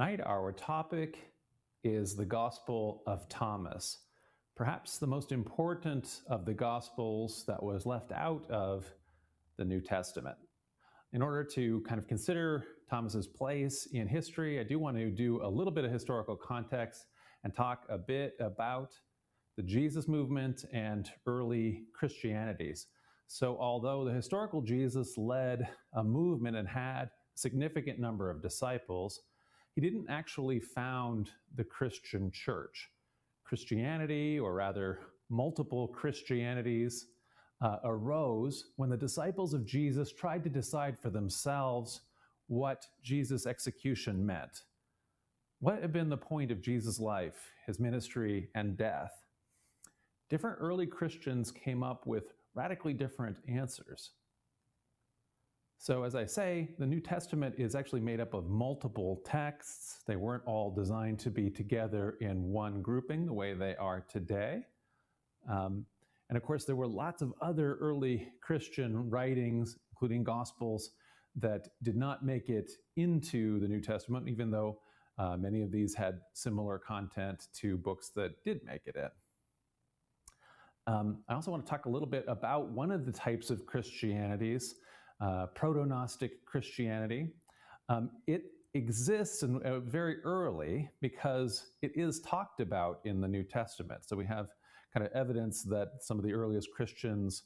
Tonight, our topic is the Gospel of Thomas, perhaps the most important of the Gospels that was left out of the New Testament. In order to kind of consider Thomas's place in history, I do want to do a little bit of historical context and talk a bit about the Jesus movement and early Christianities. So although the historical Jesus led a movement and had a significant number of disciples, he didn't actually found the Christian church. Christianity, or rather multiple Christianities, arose when the disciples of Jesus tried to decide for themselves what Jesus' execution meant. What had been the point of Jesus' life, his ministry, and death? Different early Christians came up with radically different answers. So as I say, the New Testament is actually made up of multiple texts. They weren't all designed to be together in one grouping the way they are today. And of course, there were lots of other early Christian writings, including Gospels, that did not make it into the New Testament, even though many of these had similar content to books that did make it in. I also want to talk a little bit about one of the types of Christianities, proto-Gnostic Christianity. It exists very early because it is talked about in the New Testament. So we have kind of evidence that some of the earliest Christians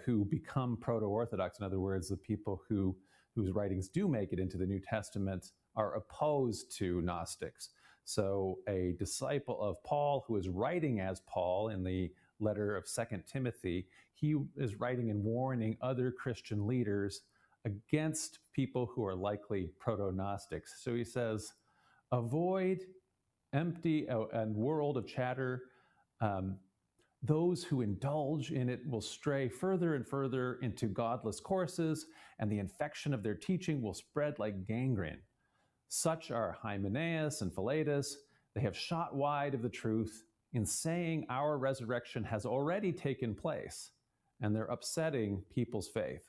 who become proto-Orthodox, in other words, the people whose writings do make it into the New Testament, are opposed to Gnostics. So a disciple of Paul who is writing as Paul in the letter of 2 Timothy, he is writing and warning other Christian leaders against people who are likely proto-Gnostics. So he says, avoid empty and world of chatter. Those who indulge in it will stray further and further into godless courses, and the infection of their teaching will spread like gangrene. Such are Hymenaeus and Philetus. They have shot wide of the truth in saying our resurrection has already taken place, and they're upsetting people's faith.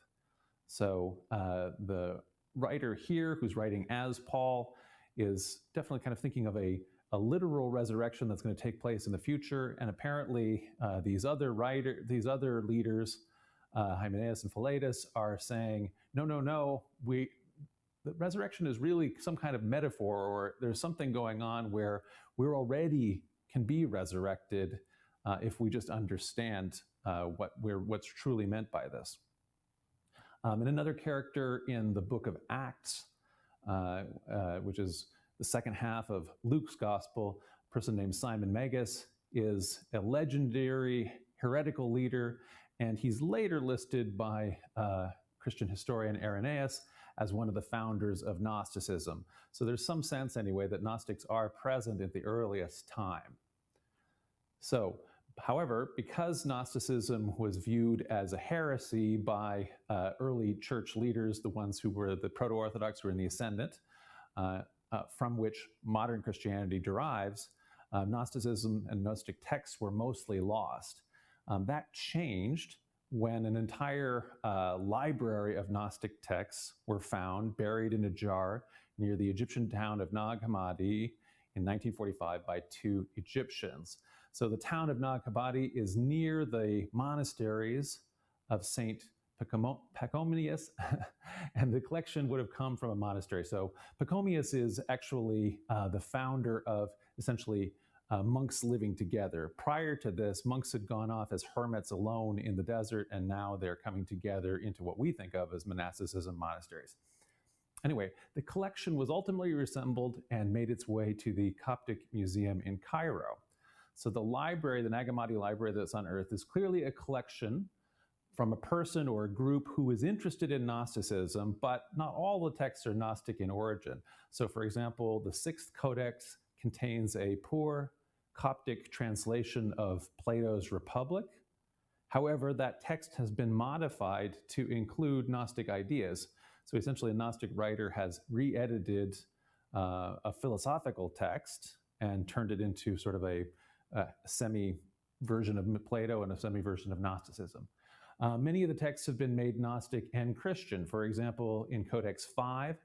So the writer here, who's writing as Paul, is definitely kind of thinking of a literal resurrection that's going to take place in the future. And apparently these other leaders, Hymenaeus and Philetus, are saying, no, the resurrection is really some kind of metaphor, or there's something going on where we're already can be resurrected if we just understand what's truly meant by this. And another character in the book of Acts, which is the second half of Luke's gospel, a person named Simon Magus, is a legendary heretical leader, and he's later listed by Christian historian Irenaeus as one of the founders of Gnosticism. So there's some sense anyway that Gnostics are present at the earliest time. So, however, because Gnosticism was viewed as a heresy by early church leaders, the ones who were the proto-Orthodox who were in the ascendant, from which modern Christianity derives, Gnosticism and Gnostic texts were mostly lost. That changed when an entire library of Gnostic texts were found buried in a jar near the Egyptian town of Nag Hammadi in 1945 by two Egyptians. So the town of Nag Hammadi is near the monasteries of Saint Pachomius, and the collection would have come from a monastery. So Pachomius is actually the founder of essentially monks living together. Prior to this, monks had gone off as hermits alone in the desert, and now they're coming together into what we think of as monasticism monasteries. Anyway, the collection was ultimately reassembled and made its way to the Coptic Museum in Cairo. So the library, the Nag Hammadi library that's unearthed, is clearly a collection from a person or a group who is interested in Gnosticism, but not all the texts are Gnostic in origin. So for example, the 6th Codex contains a poor Coptic translation of Plato's Republic. However, that text has been modified to include Gnostic ideas. So essentially, a Gnostic writer has re-edited a philosophical text and turned it into sort of a semi-version of Plato and a semi-version of Gnosticism. Many of the texts have been made Gnostic and Christian. For example, in Codex 5,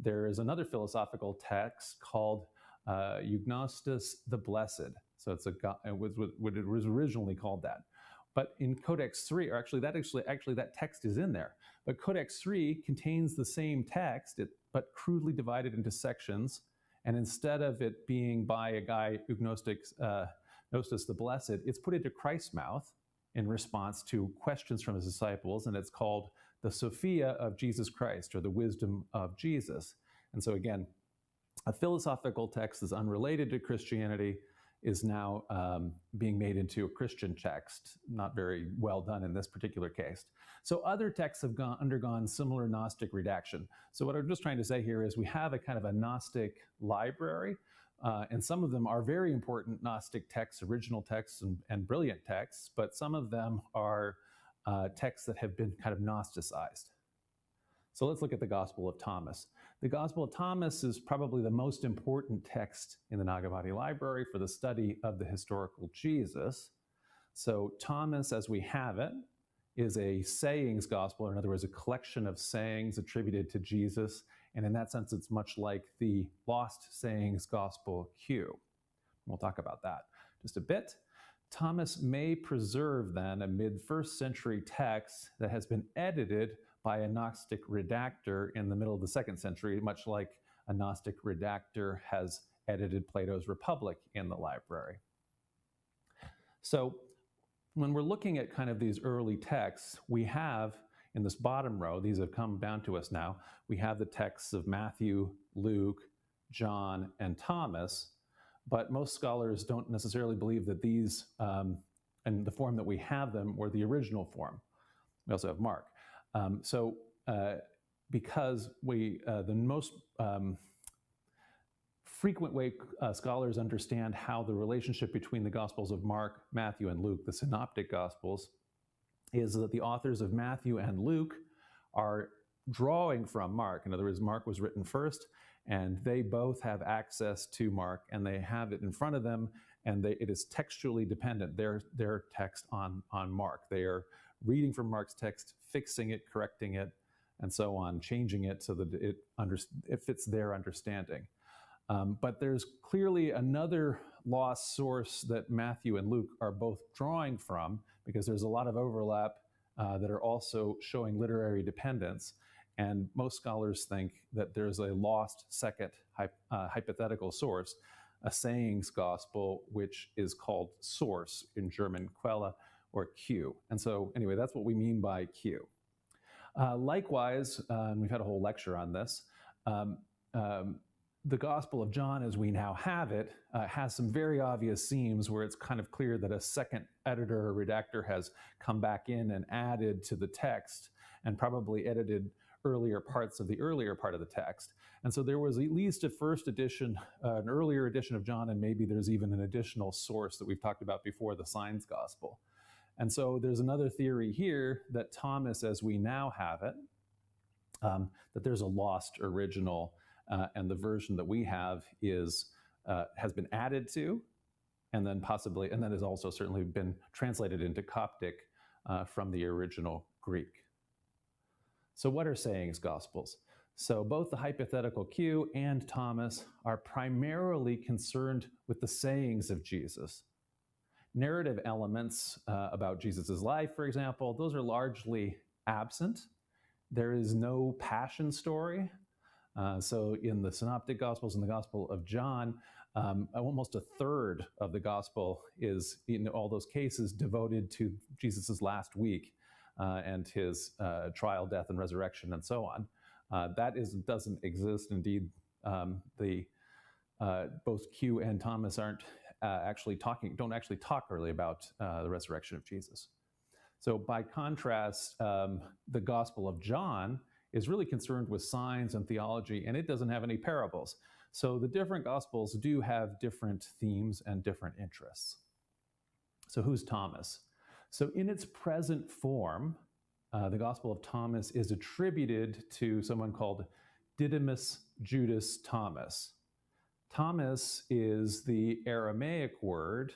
there is another philosophical text called Eunostus the Blessed. So it was originally called that. But in Codex 3, or actually that text is in there. But Codex 3 contains the same text, but crudely divided into sections. And instead of it being by a guy, Eunostus the Blessed, it's put into Christ's mouth in response to questions from his disciples. And it's called the Sophia of Jesus Christ, or the wisdom of Jesus. And so again, a philosophical text that's unrelated to Christianity is now being made into a Christian text, not very well done in this particular case. So other texts have undergone similar Gnostic redaction. So what I'm just trying to say here is we have a kind of a Gnostic library, and some of them are very important Gnostic texts, original texts, and brilliant texts, but some of them are texts that have been kind of Gnosticized. So let's look at the Gospel of Thomas. The Gospel of Thomas is probably the most important text in the Nag Hammadi library for the study of the historical Jesus. So Thomas, as we have it, is a sayings gospel, or in other words, a collection of sayings attributed to Jesus. And in that sense, it's much like the lost sayings gospel Q. We'll talk about that just a bit. Thomas may preserve then a mid-first century text that has been edited by a Gnostic redactor in the middle of the 2nd century, much like a Gnostic redactor has edited Plato's Republic in the library. So when we're looking at kind of these early texts, we have in this bottom row, these have come down to us now, we have the texts of Matthew, Luke, John, and Thomas, but most scholars don't necessarily believe that these, in the form that we have them, were the original form. We also have Mark. Because the most frequent way scholars understand how the relationship between the Gospels of Mark, Matthew, and Luke, the Synoptic Gospels, is that the authors of Matthew and Luke are drawing from Mark. In other words, Mark was written first, and they both have access to Mark, and they have it in front of them, and it is textually dependent, their text on Mark. They are reading from Mark's text, fixing it, correcting it, and so on, changing it so that it fits their understanding. But there's clearly another lost source that Matthew and Luke are both drawing from, because there's a lot of overlap that are also showing literary dependence. And most scholars think that there's a lost second hypothetical source, a sayings gospel, which is called source in German, Quelle, or Q. And so anyway, that's what we mean by Q. Likewise, we've had a whole lecture on this, the Gospel of John as we now have it has some very obvious seams where it's kind of clear that a second editor or redactor has come back in and added to the text and probably edited earlier parts of the earlier part of the text. And so there was at least a first edition, an earlier edition of John, and maybe there's even an additional source that we've talked about before, the Signs Gospel. And so there's another theory here that Thomas, as we now have it, that there's a lost original, and the version that we have has been added to, and then has also certainly been translated into Coptic from the original Greek. So what are sayings gospels? So both the hypothetical Q and Thomas are primarily concerned with the sayings of Jesus. Narrative elements about Jesus' life, for example, those are largely absent. There is no passion story. So in the Synoptic Gospels and the Gospel of John, almost a third of the Gospel is, in all those cases, devoted to Jesus' last week and his trial, death, and resurrection, and so on. That doesn't exist. Indeed, both Q and Thomas don't actually talk really about the resurrection of Jesus. So by contrast, the Gospel of John is really concerned with signs and theology, and it doesn't have any parables. So the different Gospels do have different themes and different interests. So who's Thomas? So in its present form, the Gospel of Thomas is attributed to someone called Didymus Judas Thomas. Thomas is the Aramaic word,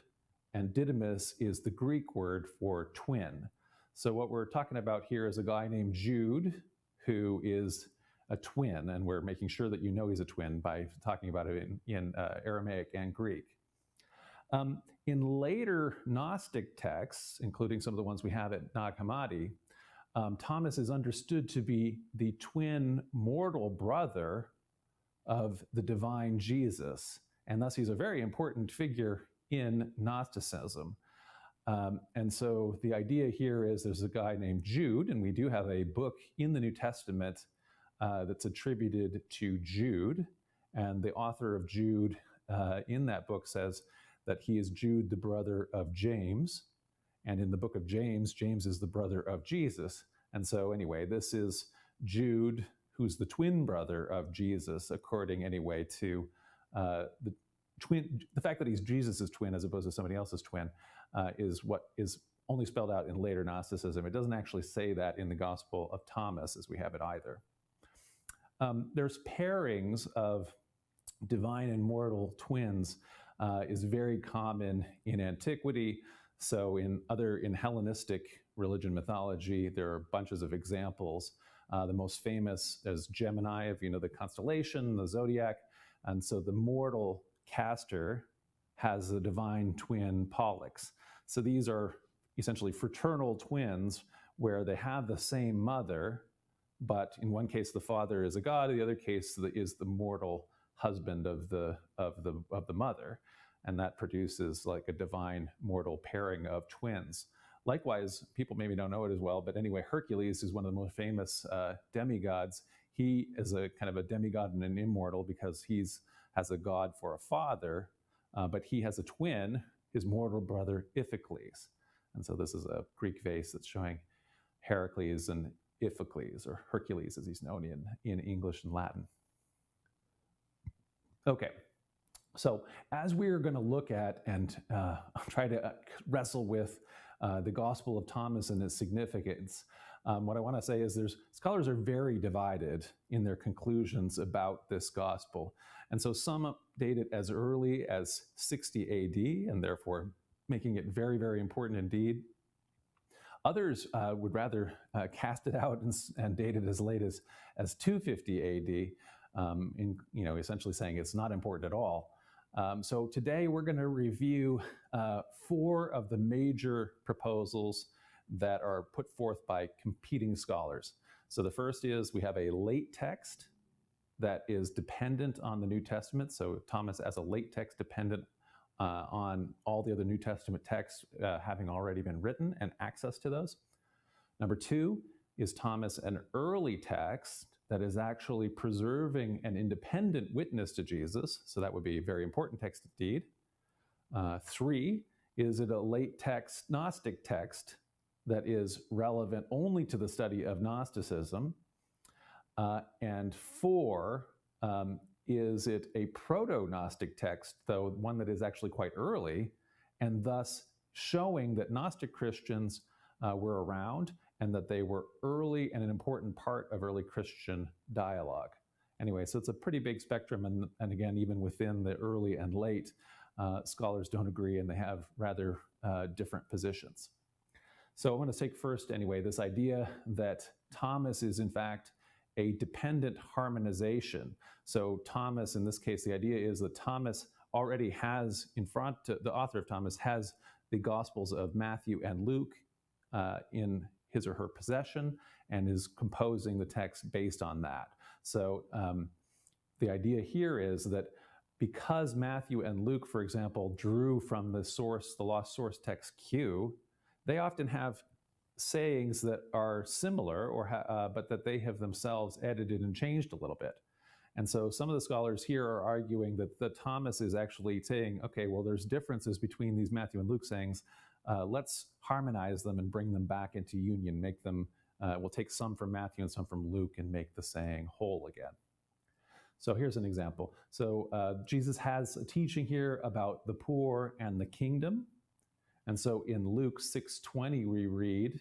and Didymus is the Greek word for twin. So what we're talking about here is a guy named Jude, who is a twin, and we're making sure that you know he's a twin by talking about it in Aramaic and Greek. In later Gnostic texts, including some of the ones we have at Nag Hammadi, Thomas is understood to be the twin mortal brother of the divine Jesus, and thus he's a very important figure in Gnosticism. And so the idea here is there's a guy named Jude, and we do have a book in the New Testament that's attributed to Jude, and the author of Jude in that book says that he is Jude, the brother of James, and in the book of James, James is the brother of Jesus. And so anyway, this is Jude, who's the twin brother of Jesus, according anyway to the fact that he's Jesus' twin as opposed to somebody else's twin is what is only spelled out in later Gnosticism. It doesn't actually say that in the Gospel of Thomas as we have it either. There's pairings of divine and mortal twins is very common in antiquity. So in Hellenistic religion mythology, there are bunches of examples. The most famous is Gemini, if you know the constellation, the zodiac. And so the mortal Castor has the divine twin Pollux. So these are essentially fraternal twins where they have the same mother, but in one case the father is a god, in the other case is the mortal husband of the mother, and that produces like a divine mortal pairing of twins. Likewise, people maybe don't know it as well, but anyway, Hercules is one of the most famous demigods. He is a kind of a demigod and an immortal because has a god for a father, but he has a twin, his mortal brother Iphicles. And so this is a Greek vase that's showing Heracles and Iphicles, or Hercules as he's known in English and Latin. Okay, so as we're going to look at and try to wrestle with the Gospel of Thomas and its significance, what I want to say is scholars are very divided in their conclusions about this gospel. And so some date it as early as 60 AD, and therefore making it very, very important indeed. Others would rather cast it out and date it as late as 250 AD, essentially saying it's not important at all. So today we're going to review 4 of the major proposals that are put forth by competing scholars. So the first is we have a late text that is dependent on the New Testament. So Thomas as a late text dependent on all the other New Testament texts having already been written and access to those. Number 2 is Thomas an early text that is actually preserving an independent witness to Jesus. So that would be a very important text indeed. 3, is it a late text, Gnostic text that is relevant only to the study of Gnosticism? And 4, is it a proto-Gnostic text, though one that is actually quite early, and thus showing that Gnostic Christians were around and that they were early and an important part of early Christian dialogue. Anyway, so it's a pretty big spectrum, and again, even within the early and late, scholars don't agree and they have rather different positions. So I want to take first, anyway, this idea that Thomas is in fact a dependent harmonization. So Thomas, in this case, the idea is that Thomas already has the author of Thomas has the Gospels of Matthew and Luke in his or her possession and is composing the text based on that. So the idea here is that because Matthew and Luke, for example, drew from the lost source text Q, they often have sayings that are similar, but that they have themselves edited and changed a little bit. And so some of the scholars here are arguing that Thomas is actually saying, okay, well, there's differences between these Matthew and Luke sayings. Let's harmonize them and bring them back into union, make them, we'll take some from Matthew and some from Luke and make the saying whole again. So here's an example. So Jesus has a teaching here about the poor and the kingdom. And so in Luke 6:20, we read,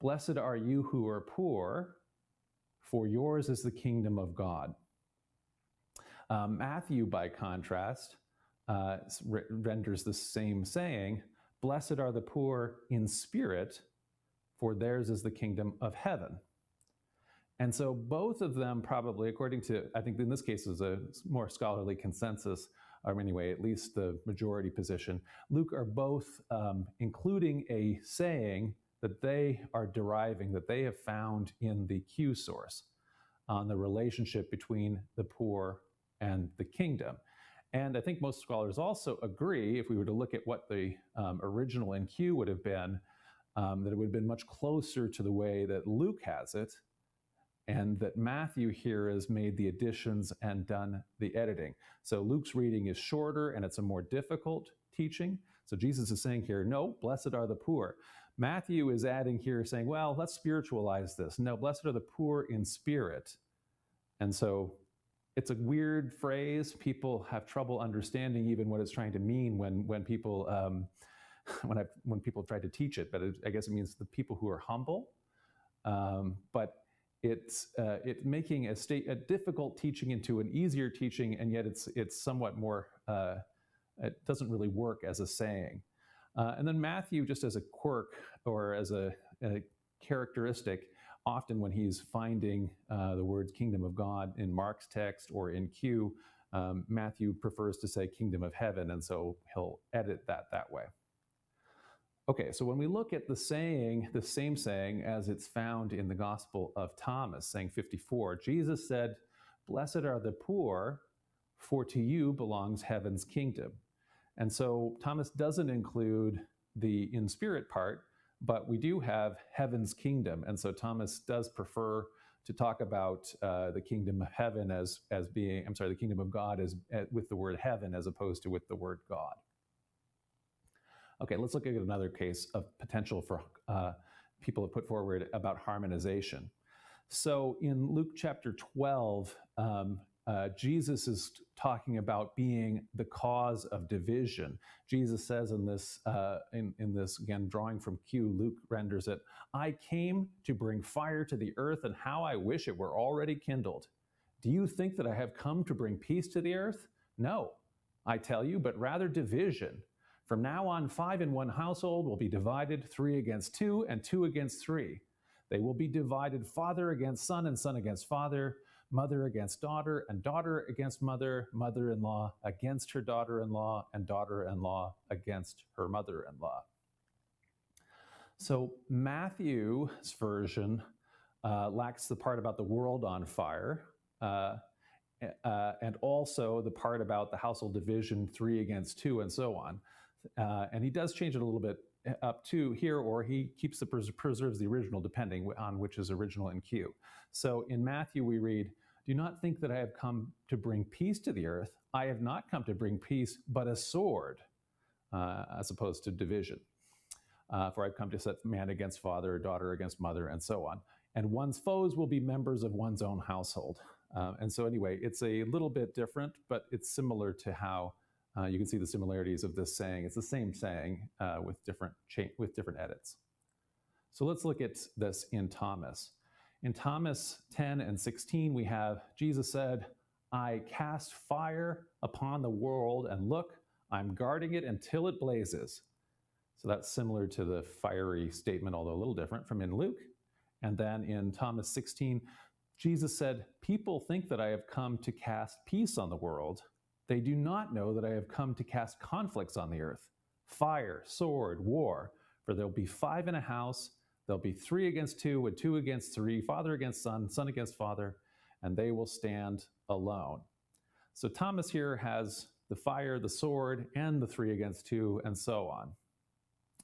"Blessed are you who are poor, for yours is the kingdom of God." Matthew, by contrast, renders the same saying, "Blessed are the poor in spirit, for theirs is the kingdom of heaven." And so both of them probably, according to, I think in this case is a more scholarly consensus, or anyway, at least the majority position, Luke are both including a saying that they are deriving, that they have found in the Q source on the relationship between the poor and the kingdom. And I think most scholars also agree, if we were to look at what the original in Q would have been, that it would have been much closer to the way that Luke has it, and that Matthew here has made the additions and done the editing. So Luke's reading is shorter and it's a more difficult teaching. So Jesus is saying here, no, blessed are the poor. Matthew is adding here saying, well, let's spiritualize this. No, blessed are the poor in spirit. And so it's a weird phrase. People have trouble understanding even what it's trying to mean when people when people try to teach it. But I guess it means the people who are humble. But it's making a difficult teaching into an easier teaching, and yet it's somewhat more. It doesn't really work as a saying. And then Matthew, just as a quirk or as a characteristic, often when he's finding the words kingdom of God in Mark's text or in Q, Matthew prefers to say kingdom of heaven, and so he'll edit that way. Okay, so when we look at the saying, the same saying as it's found in the Gospel of Thomas, saying 54, Jesus said, blessed are the poor, for to you belongs heaven's kingdom. And so Thomas doesn't include the in spirit part, but we do have heaven's kingdom. And so Thomas does prefer to talk about the kingdom of heaven as being, the kingdom of God as with the word heaven as opposed to with the word God. Okay, let's look at another case of potential for people to put forward about harmonization. So in Luke chapter 12, Jesus is talking about being the cause of division. Jesus says in this, again, drawing from Q, Luke renders it, I came to bring fire to the earth, and how I wish it were already kindled. Do you think that I have come to bring peace to the earth? No, I tell you, but rather division. From now on, 5 in one household will be divided, 3 against 2, and 2 against 3. They will be divided, father against son, and son against father, mother against daughter, and daughter against mother, mother-in-law against her daughter-in-law, and daughter-in-law against her mother-in-law. So Matthew's version lacks the part about the world on fire, and also the part about the household division, 3 against 2, and so on. And he does change it a little bit up to here, or he keeps preserves the original, depending on which is original in Q. So in Matthew we read, do not think that I have come to bring peace to the earth. I have not come to bring peace, but a sword, as opposed to division. For I've come to set man against father, daughter against mother, and so on. And one's foes will be members of one's own household. And so anyway, it's a little bit different, but it's similar to how you can see the similarities of this saying. It's the same saying with different edits. So let's look at this in Thomas. In Thomas 10 and 16, we have Jesus said, I cast fire upon the world, and look, I'm guarding it until it blazes. So that's similar to the fiery statement, although a little different, from in Luke. And then in Thomas 16, Jesus said, people think that I have come to cast peace on the world. They do not know that I have come to cast conflicts on the earth, fire, sword, war. For there'll be 5 in a house, there'll be 3 against 2, and 2 against 3, father against son, son against father, and they will stand alone. So Thomas here has the fire, the sword, and the 3 against 2, and so on.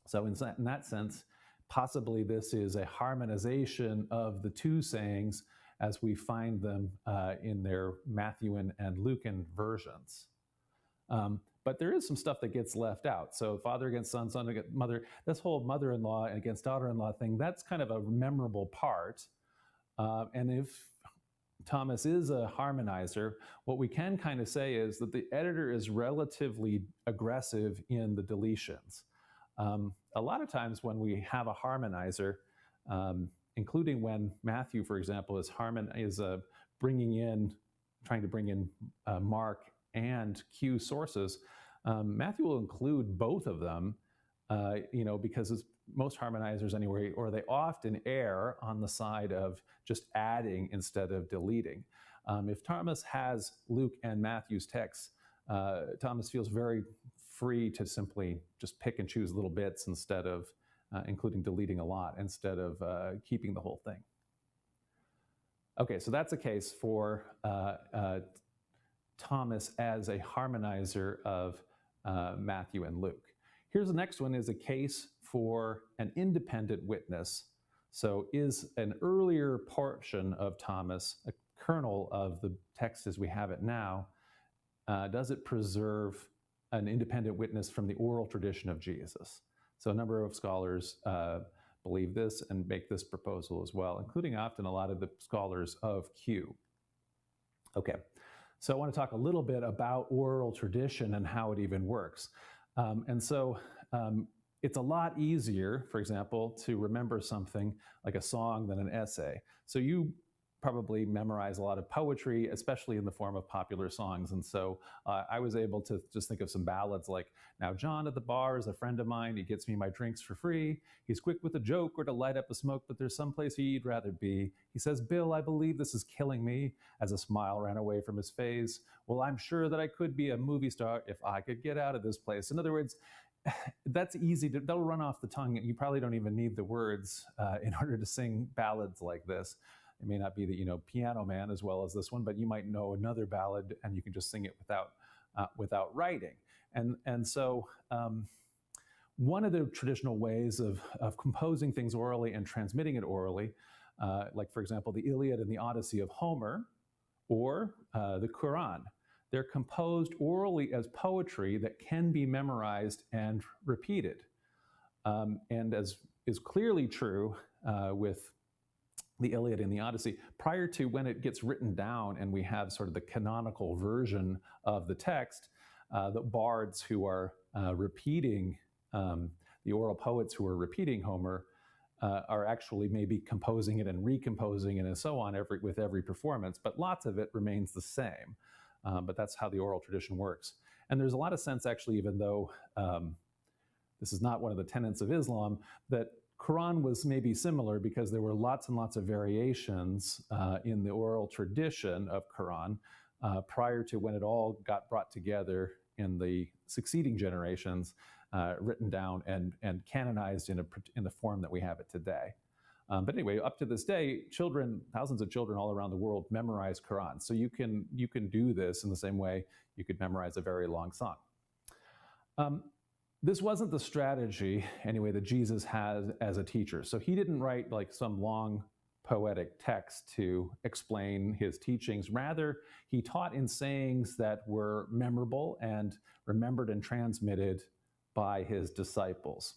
So in that sense, possibly this is a harmonization of the two sayings as we find them in their Matthewan and Lucan versions. But there is some stuff that gets left out. So father against son, son against mother, this whole mother-in-law against daughter-in-law thing, that's kind of a memorable part. And if Thomas is a harmonizer, what we can kind of say is that the editor is relatively aggressive in the deletions. A lot of times when we have a harmonizer, including when Matthew, for example, is trying to bring in Mark and Q sources, Matthew will include both of them, because most harmonizers anyway, or they often err on the side of just adding instead of deleting. If Thomas has Luke and Matthew's texts, Thomas feels very free to simply just pick and choose little bits instead of including deleting a lot, instead of keeping the whole thing. Okay, so that's a case for Thomas as a harmonizer of Matthew and Luke. Here's the next one, is a case for an independent witness. So is an earlier portion of Thomas, a kernel of the text as we have it now, does it preserve an independent witness from the oral tradition of Jesus? So a number of scholars believe this and make this proposal as well, including often a lot of the scholars of Q. Okay, so I want to talk a little bit about oral tradition and how it even works. It's a lot easier, for example, to remember something like a song than an essay. So you probably memorize a lot of poetry, especially in the form of popular songs. And so I was able to just think of some ballads like, "Now John at the bar is a friend of mine. He gets me my drinks for free. He's quick with a joke or to light up a smoke, but there's someplace he'd rather be. He says, Bill, I believe this is killing me," as a smile ran away from his face. "Well, I'm sure that I could be a movie star if I could get out of this place." In other words, that's easy to, they'll run off the tongue. You probably don't even need the words in order to sing ballads like this. It may not be the Piano Man as well as this one, but you might know another ballad and you can just sing it without writing. And so one of the traditional ways of composing things orally and transmitting it orally, like for example the Iliad and the Odyssey of Homer, or the Quran, they're composed orally as poetry that can be memorized and repeated. And as is clearly true with the Iliad and the Odyssey, prior to when it gets written down and we have sort of the canonical version of the text, the bards who are repeating, the oral poets who are repeating Homer are actually maybe composing it and recomposing it and so on with every performance, but lots of it remains the same. But that's how the oral tradition works. And there's a lot of sense, actually, even though this is not one of the tenets of Islam, that Quran was maybe similar because there were lots and lots of variations in the oral tradition of Quran prior to when it all got brought together in the succeeding generations, written down and canonized in the form that we have it today. But anyway, up to this day, thousands of children all around the world memorize Quran. So you can do this in the same way you could memorize a very long song. This wasn't the strategy, anyway, that Jesus has as a teacher. So he didn't write like some long poetic text to explain his teachings. Rather, he taught in sayings that were memorable and remembered and transmitted by his disciples.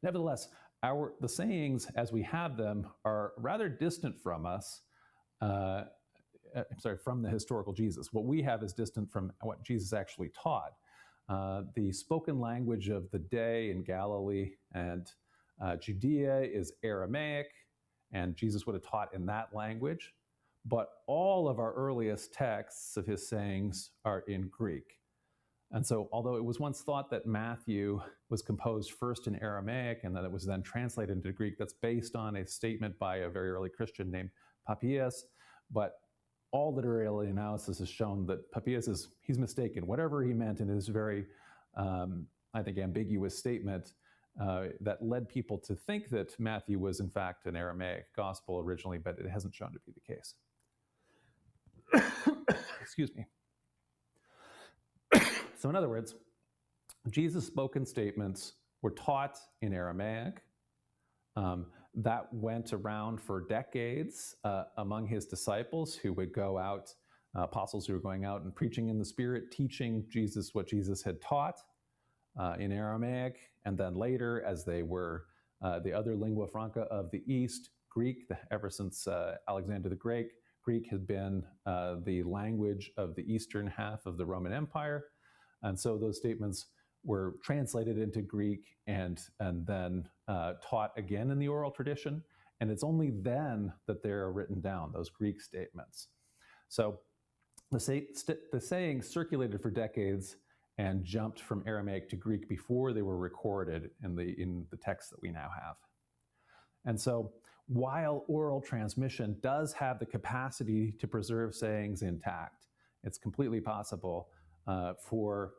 Nevertheless, the sayings as we have them are rather distant from us, from the historical Jesus. What we have is distant from what Jesus actually taught. The spoken language of the day in Galilee and Judea is Aramaic, and Jesus would have taught in that language. But all of our earliest texts of his sayings are in Greek. And so, although it was once thought that Matthew was composed first in Aramaic and that it was then translated into Greek, that's based on a statement by a very early Christian named Papias. But all literary analysis has shown that Papias he's mistaken. Whatever he meant in his very, I think, ambiguous statement that led people to think that Matthew was in fact an Aramaic gospel originally, but it hasn't shown to be the case. Excuse me. So in other words, Jesus' spoken statements were taught in Aramaic. That went around for decades among his disciples who would go out, apostles who were going out and preaching in the Spirit, teaching Jesus what Jesus had taught in Aramaic. And then later, as they were the other lingua franca of the East, Greek, ever since Alexander the Great, Greek had been the language of the eastern half of the Roman Empire. And so those statements were translated into Greek and then taught again in the oral tradition. And it's only then that they're written down, those Greek statements. So the saying circulated for decades and jumped from Aramaic to Greek before they were recorded in the text that we now have. And so while oral transmission does have the capacity to preserve sayings intact, it's completely possible for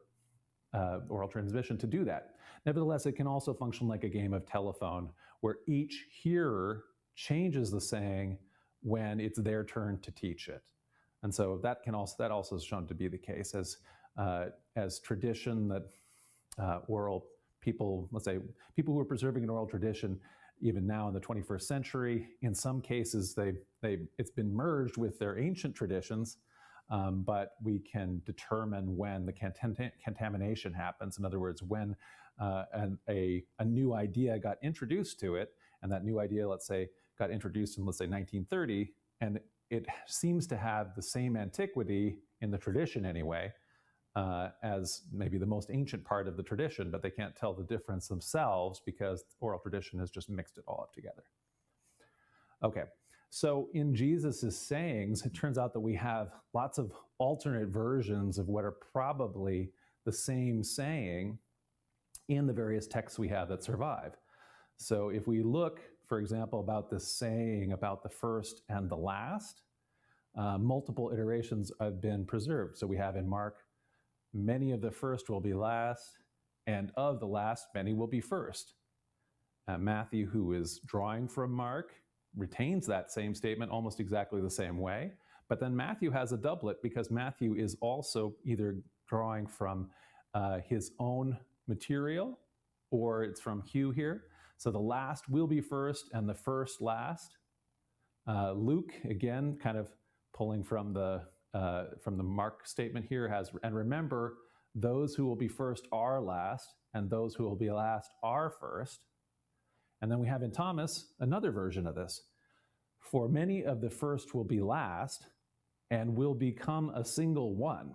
oral transmission to do that. Nevertheless, it can also function like a game of telephone, where each hearer changes the saying when it's their turn to teach it. And so that also is shown to be the case as tradition that oral people, let's say people who are preserving an oral tradition, even now in the 21st century, in some cases it's been merged with their ancient traditions, but we can determine when the contamination happens. In other words, when a new idea got introduced to it, and that new idea, let's say, got introduced in, let's say, 1930, and it seems to have the same antiquity in the tradition anyway, as maybe the most ancient part of the tradition, but they can't tell the difference themselves because oral tradition has just mixed it all up together. Okay, so in Jesus's sayings, it turns out that we have lots of alternate versions of what are probably the same saying in the various texts we have that survive. So if we look, for example, about this saying about the first and the last, multiple iterations have been preserved. So we have in Mark, many of the first will be last, and of the last, many will be first. Matthew, who is drawing from Mark, retains that same statement almost exactly the same way. But then Matthew has a doublet because Matthew is also either drawing from his own material or it's from Hugh here. So the last will be first and the first last. Luke, again, kind of pulling from the Mark statement here, and remember, those who will be first are last, and those who will be last are first. And then we have in Thomas another version of this. For many of the first will be last, and will become a single one,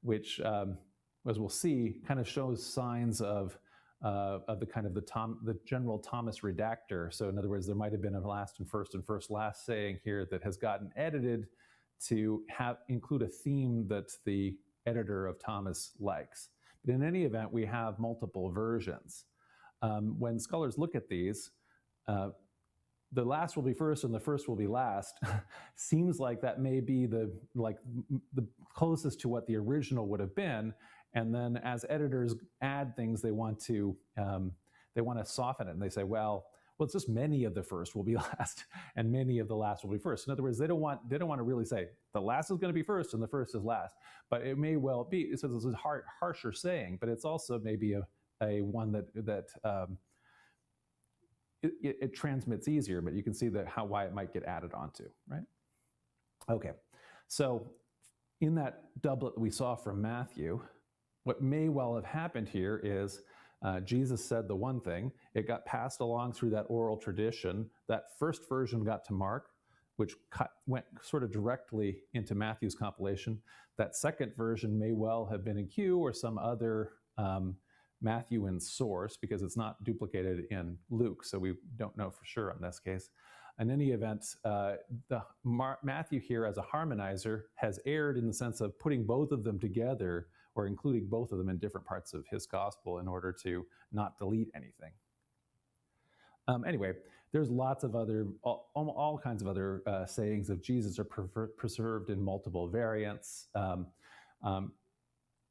which, as we'll see, kind of shows signs of the general Thomas redactor. So in other words, there might have been a last and first last saying here that has gotten edited to include a theme that the editor of Thomas likes. But in any event, we have multiple versions. When scholars look at these, the last will be first and the first will be last seems like that may be the closest to what the original would have been. And then as editors add things, they want to soften it, and they say, well, it's just many of the first will be last and many of the last will be first. In other words, they don't want to really say the last is going to be first and the first is last, but it may well be. So this is a harsher saying, but it's also maybe a one that it transmits easier, but you can see why it might get added onto, right? Okay, so in that doublet that we saw from Matthew, what may well have happened here is Jesus said the one thing, it got passed along through that oral tradition. That first version got to Mark, which went sort of directly into Matthew's compilation. That second version may well have been in Q or some other Matthewan source, because it's not duplicated in Luke, so we don't know for sure in this case. In any event, Matthew here as a harmonizer has erred in the sense of putting both of them together or including both of them in different parts of his gospel in order to not delete anything. Anyway, there's lots of other, all kinds of other sayings of Jesus are preserved in multiple variants.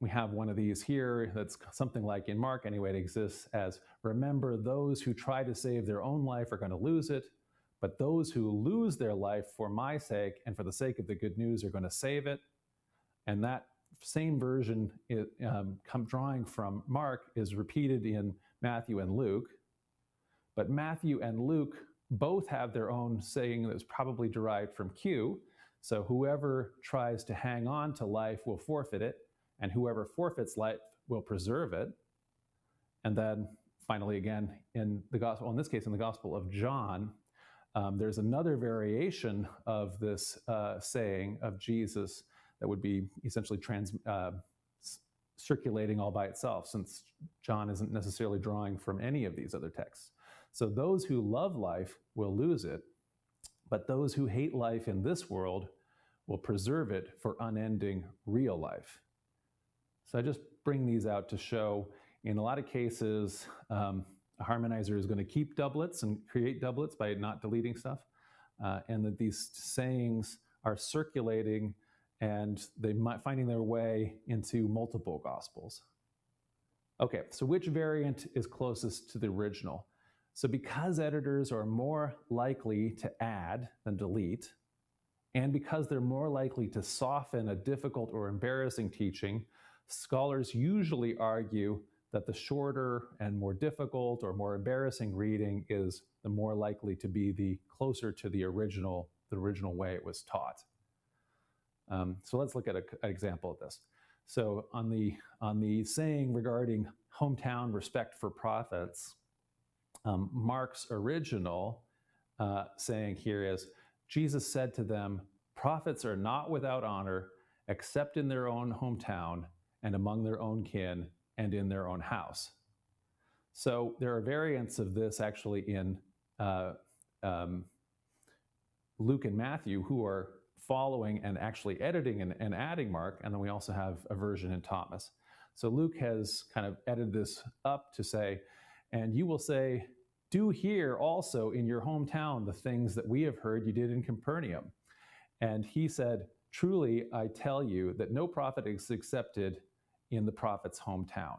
We have one of these here that's something like, in Mark anyway, it exists as, remember, those who try to save their own life are going to lose it, but those who lose their life for my sake and for the sake of the good news are going to save it. And that same version, drawing from Mark, is repeated in Matthew and Luke. But Matthew and Luke both have their own saying that's probably derived from Q. So whoever tries to hang on to life will forfeit it, and whoever forfeits life will preserve it. And then finally, again, in the gospel, in this case, in the Gospel of John, there's another variation of this saying of Jesus that would be essentially circulating all by itself, since John isn't necessarily drawing from any of these other texts. So those who love life will lose it, but those who hate life in this world will preserve it for unending real life. So I just bring these out to show, in a lot of cases, a harmonizer is going to keep doublets and create doublets by not deleting stuff, and that these sayings are circulating and they might finding their way into multiple gospels. Okay, so which variant is closest to the original? So because editors are more likely to add than delete, and because they're more likely to soften a difficult or embarrassing teaching, scholars usually argue that the shorter and more difficult or more embarrassing reading is the more likely to be the closer to the original way it was taught. So let's look at an example of this. So on the saying regarding hometown respect for prophets, Mark's original saying here is, Jesus said to them, prophets are not without honor except in their own hometown and among their own kin and in their own house. So there are variants of this actually in Luke and Matthew, who are following and actually editing and adding Mark, and then we also have a version in Thomas. So Luke has kind of edited this up to say, and you will say, do here also in your hometown the things that we have heard you did in Capernaum. And he said, truly, I tell you that no prophet is accepted in the prophet's hometown.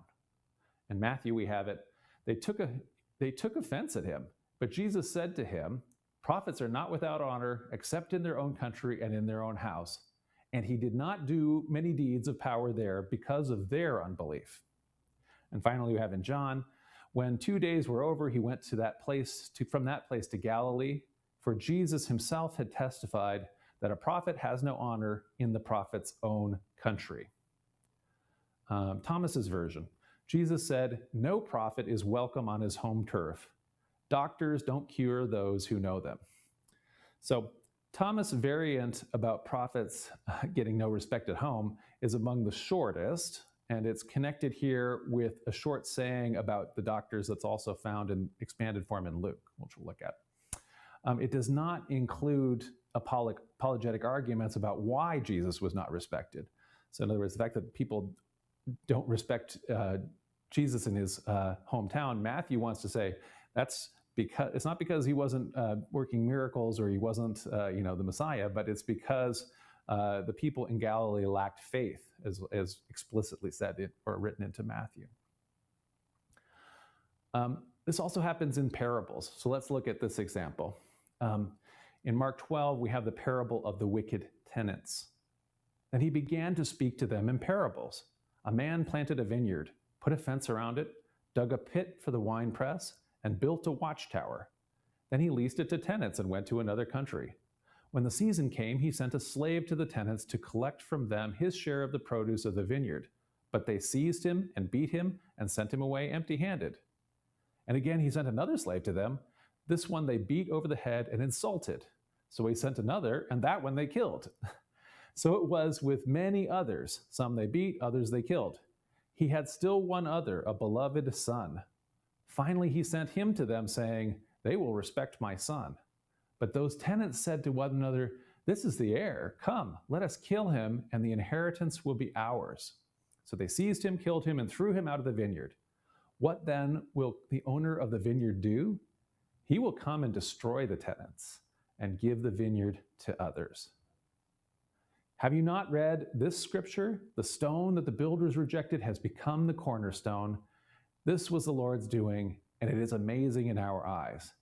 In Matthew, we have it, they took offense at him, but Jesus said to him, prophets are not without honor except in their own country and in their own house. And he did not do many deeds of power there because of their unbelief. And finally, we have in John, when 2 days were over, he went from that place to Galilee, for Jesus himself had testified that a prophet has no honor in the prophet's own country. Thomas's version, Jesus said, no prophet is welcome on his home turf. Doctors don't cure those who know them. So Thomas' variant about prophets getting no respect at home is among the shortest, and it's connected here with a short saying about the doctors that's also found in expanded form in Luke, which we'll look at. It does not include apologetic arguments about why Jesus was not respected. So in other words, the fact that people don't respect Jesus in his hometown, Matthew wants to say that's because it's not because he wasn't working miracles or he wasn't the Messiah, but it's because the people in Galilee lacked faith, as explicitly said or written into Matthew. This also happens in parables. So let's look at this example. In Mark 12, we have the parable of the wicked tenants. And he began to speak to them in parables. A man planted a vineyard, put a fence around it, dug a pit for the winepress, and built a watchtower. Then he leased it to tenants and went to another country. When the season came, he sent a slave to the tenants to collect from them his share of the produce of the vineyard. But they seized him and beat him and sent him away empty-handed. And again he sent another slave to them. This one they beat over the head and insulted. So he sent another, and that one they killed. So it was with many others. Some they beat, others they killed. He had still one other, a beloved son. Finally he sent him to them, saying, they will respect my son. But those tenants said to one another, this is the heir. Come, let us kill him, and the inheritance will be ours. So they seized him, killed him, and threw him out of the vineyard. What then will the owner of the vineyard do? He will come and destroy the tenants and give the vineyard to others. Have you not read this scripture? The stone that the builders rejected has become the cornerstone. This was the Lord's doing, and it is amazing in our eyes.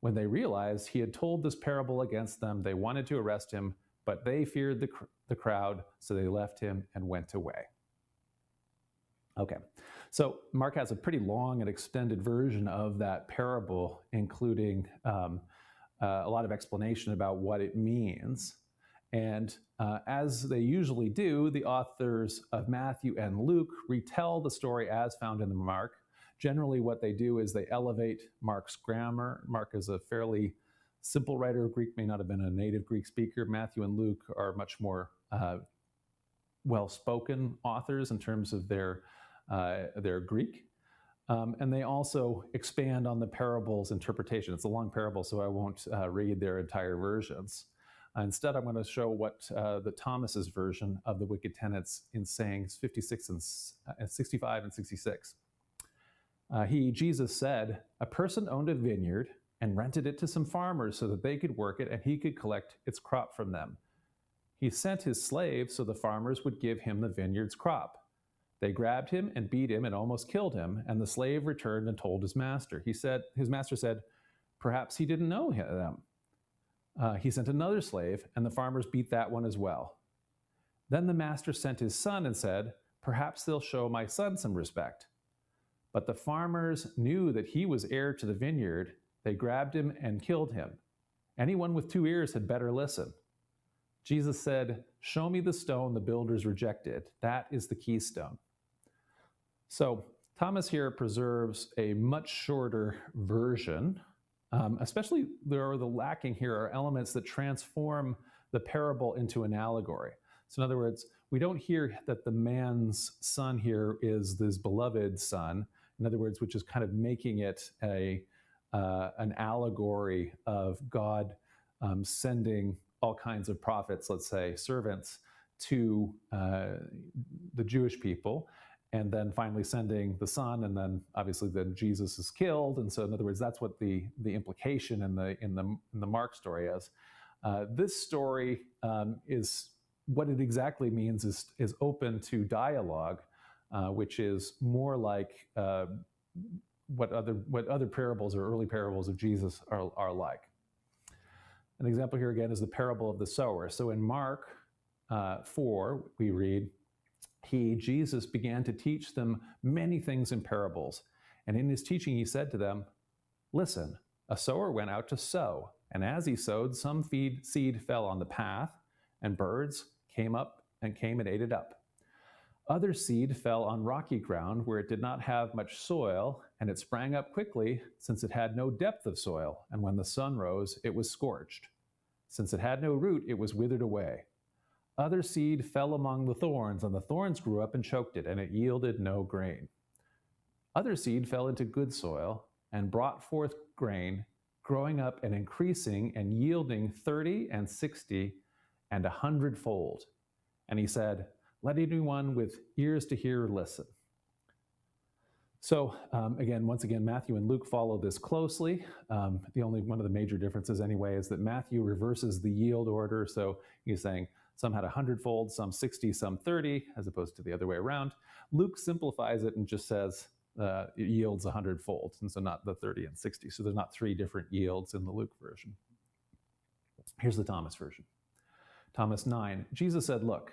When they realized he had told this parable against them, they wanted to arrest him, but they feared the crowd, so they left him and went away. Okay, so Mark has a pretty long and extended version of that parable, including a lot of explanation about what it means. And as they usually do, the authors of Matthew and Luke retell the story as found in Mark. Generally, what they do is they elevate Mark's grammar. Mark is a fairly simple writer of Greek, may not have been a native Greek speaker. Matthew and Luke are much more well-spoken authors in terms of their Greek. And they also expand on the parable's interpretation. It's a long parable, so I won't read their entire versions. Instead, I'm going to show what the Thomas's version of the wicked tenets in sayings 56 and 65 and 66. Jesus said, a person owned a vineyard and rented it to some farmers so that they could work it and he could collect its crop from them. He sent his slaves so the farmers would give him the vineyard's crop. They grabbed him and beat him and almost killed him, and the slave returned and told his master. His master said, perhaps he didn't know them. He sent another slave, and the farmers beat that one as well. Then the master sent his son and said, perhaps they'll show my son some respect. But the farmers knew that he was heir to the vineyard. They grabbed him and killed him. Anyone with 2 ears had better listen. Jesus said, show me the stone the builders rejected. That is the keystone. So Thomas here preserves a much shorter version. Especially the lacking here are elements that transform the parable into an allegory. So in other words, we don't hear that the man's son here is this beloved son. In other words, which is kind of making it an allegory of God sending all kinds of prophets, let's say servants, to the Jewish people, and then finally sending the son, and then obviously then Jesus is killed. And so in other words, that's what the implication in the Mark story is. This story is what it exactly means is open to dialogue, which is more like what other parables or early parables of Jesus are like. An example here again is the parable of the sower. So in Mark 4, we read, Jesus, began to teach them many things in parables. And in his teaching, he said to them, listen, a sower went out to sow. And as he sowed, some seed fell on the path, and birds came and ate it up. Other seed fell on rocky ground where it did not have much soil, and it sprang up quickly since it had no depth of soil. And when the sun rose, it was scorched. Since it had no root, it was withered away. Other seed fell among the thorns, and the thorns grew up and choked it, and it yielded no grain. Other seed fell into good soil and brought forth grain, growing up and increasing and yielding 30 and 60 and 100-fold. And he said, let anyone with ears to hear listen. So once again, Matthew and Luke follow this closely. The only one of the major differences anyway is that Matthew reverses the yield order. So he's saying some had 100-fold, some 60, some 30, as opposed to the other way around. Luke simplifies it and just says it yields 100-fold, and so not the 30 and 60. So there's not 3 different yields in the Luke version. Here's the Thomas version. Thomas 9, Jesus said, look,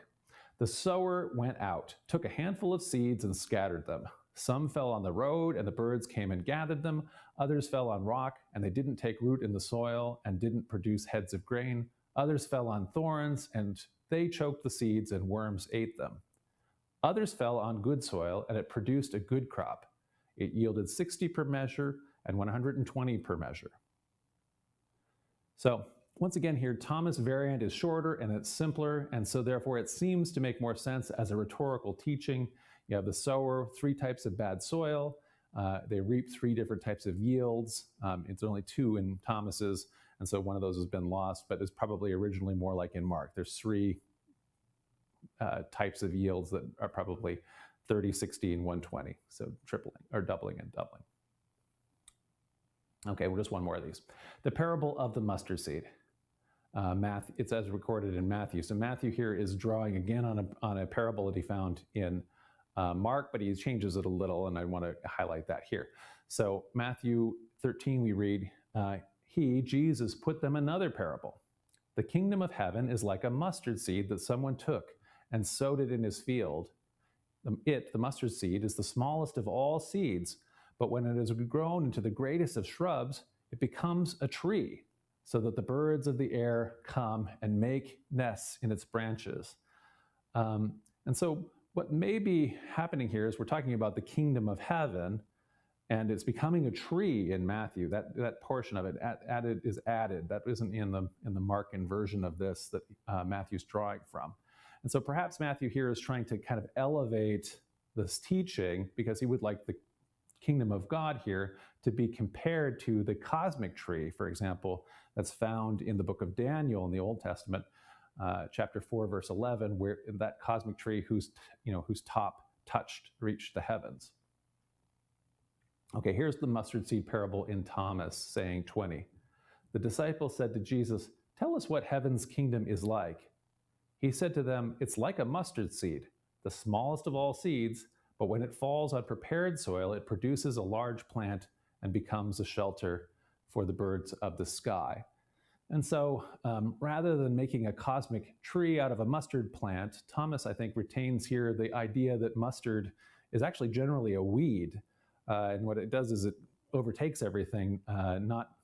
the sower went out, took a handful of seeds and scattered them. Some fell on the road, and the birds came and gathered them. Others fell on rock, and they didn't take root in the soil and didn't produce heads of grain. Others fell on thorns, and they choked the seeds, and worms ate them. Others fell on good soil, and it produced a good crop. It yielded 60 per measure and 120 per measure. So once again here, Thomas' variant is shorter and it's simpler, and so therefore it seems to make more sense as a rhetorical teaching. You have the sower, 3 types of bad soil. They reap 3 different types of yields. It's only 2 in Thomas's, and so one of those has been lost, but it's probably originally more like in Mark. There's 3 types of yields that are probably 30, 60, and 120. So tripling, or doubling and doubling. Okay, well, just one more of these. The parable of the mustard seed. It's as recorded in Matthew. So Matthew here is drawing again on a parable that he found in Mark, but he changes it a little, and I want to highlight that here. So Matthew 13, we read, Jesus, put them another parable. The kingdom of heaven is like a mustard seed that someone took and sowed it in his field. The mustard seed, is the smallest of all seeds, but when it has grown into the greatest of shrubs, it becomes a tree, so that the birds of the air come and make nests in its branches. And so what may be happening here is we're talking about the kingdom of heaven, and it's becoming a tree in Matthew. That portion of it is added. That isn't in the Markan version of this that Matthew's drawing from. And so perhaps Matthew here is trying to kind of elevate this teaching because he would like the kingdom of God here to be compared to the cosmic tree, for example, that's found in the book of Daniel in the Old Testament, chapter 4, verse 11, where that cosmic tree whose top reached the heavens. Okay, here's the mustard seed parable in Thomas, saying 20. The disciples said to Jesus, "Tell us what heaven's kingdom is like." He said to them, "It's like a mustard seed, the smallest of all seeds, but when it falls on prepared soil, it produces a large plant and becomes a shelter for the birds of the sky." And so rather than making a cosmic tree out of a mustard plant, Thomas, I think, retains here the idea that mustard is actually generally a weed. And what it does is it overtakes everything, not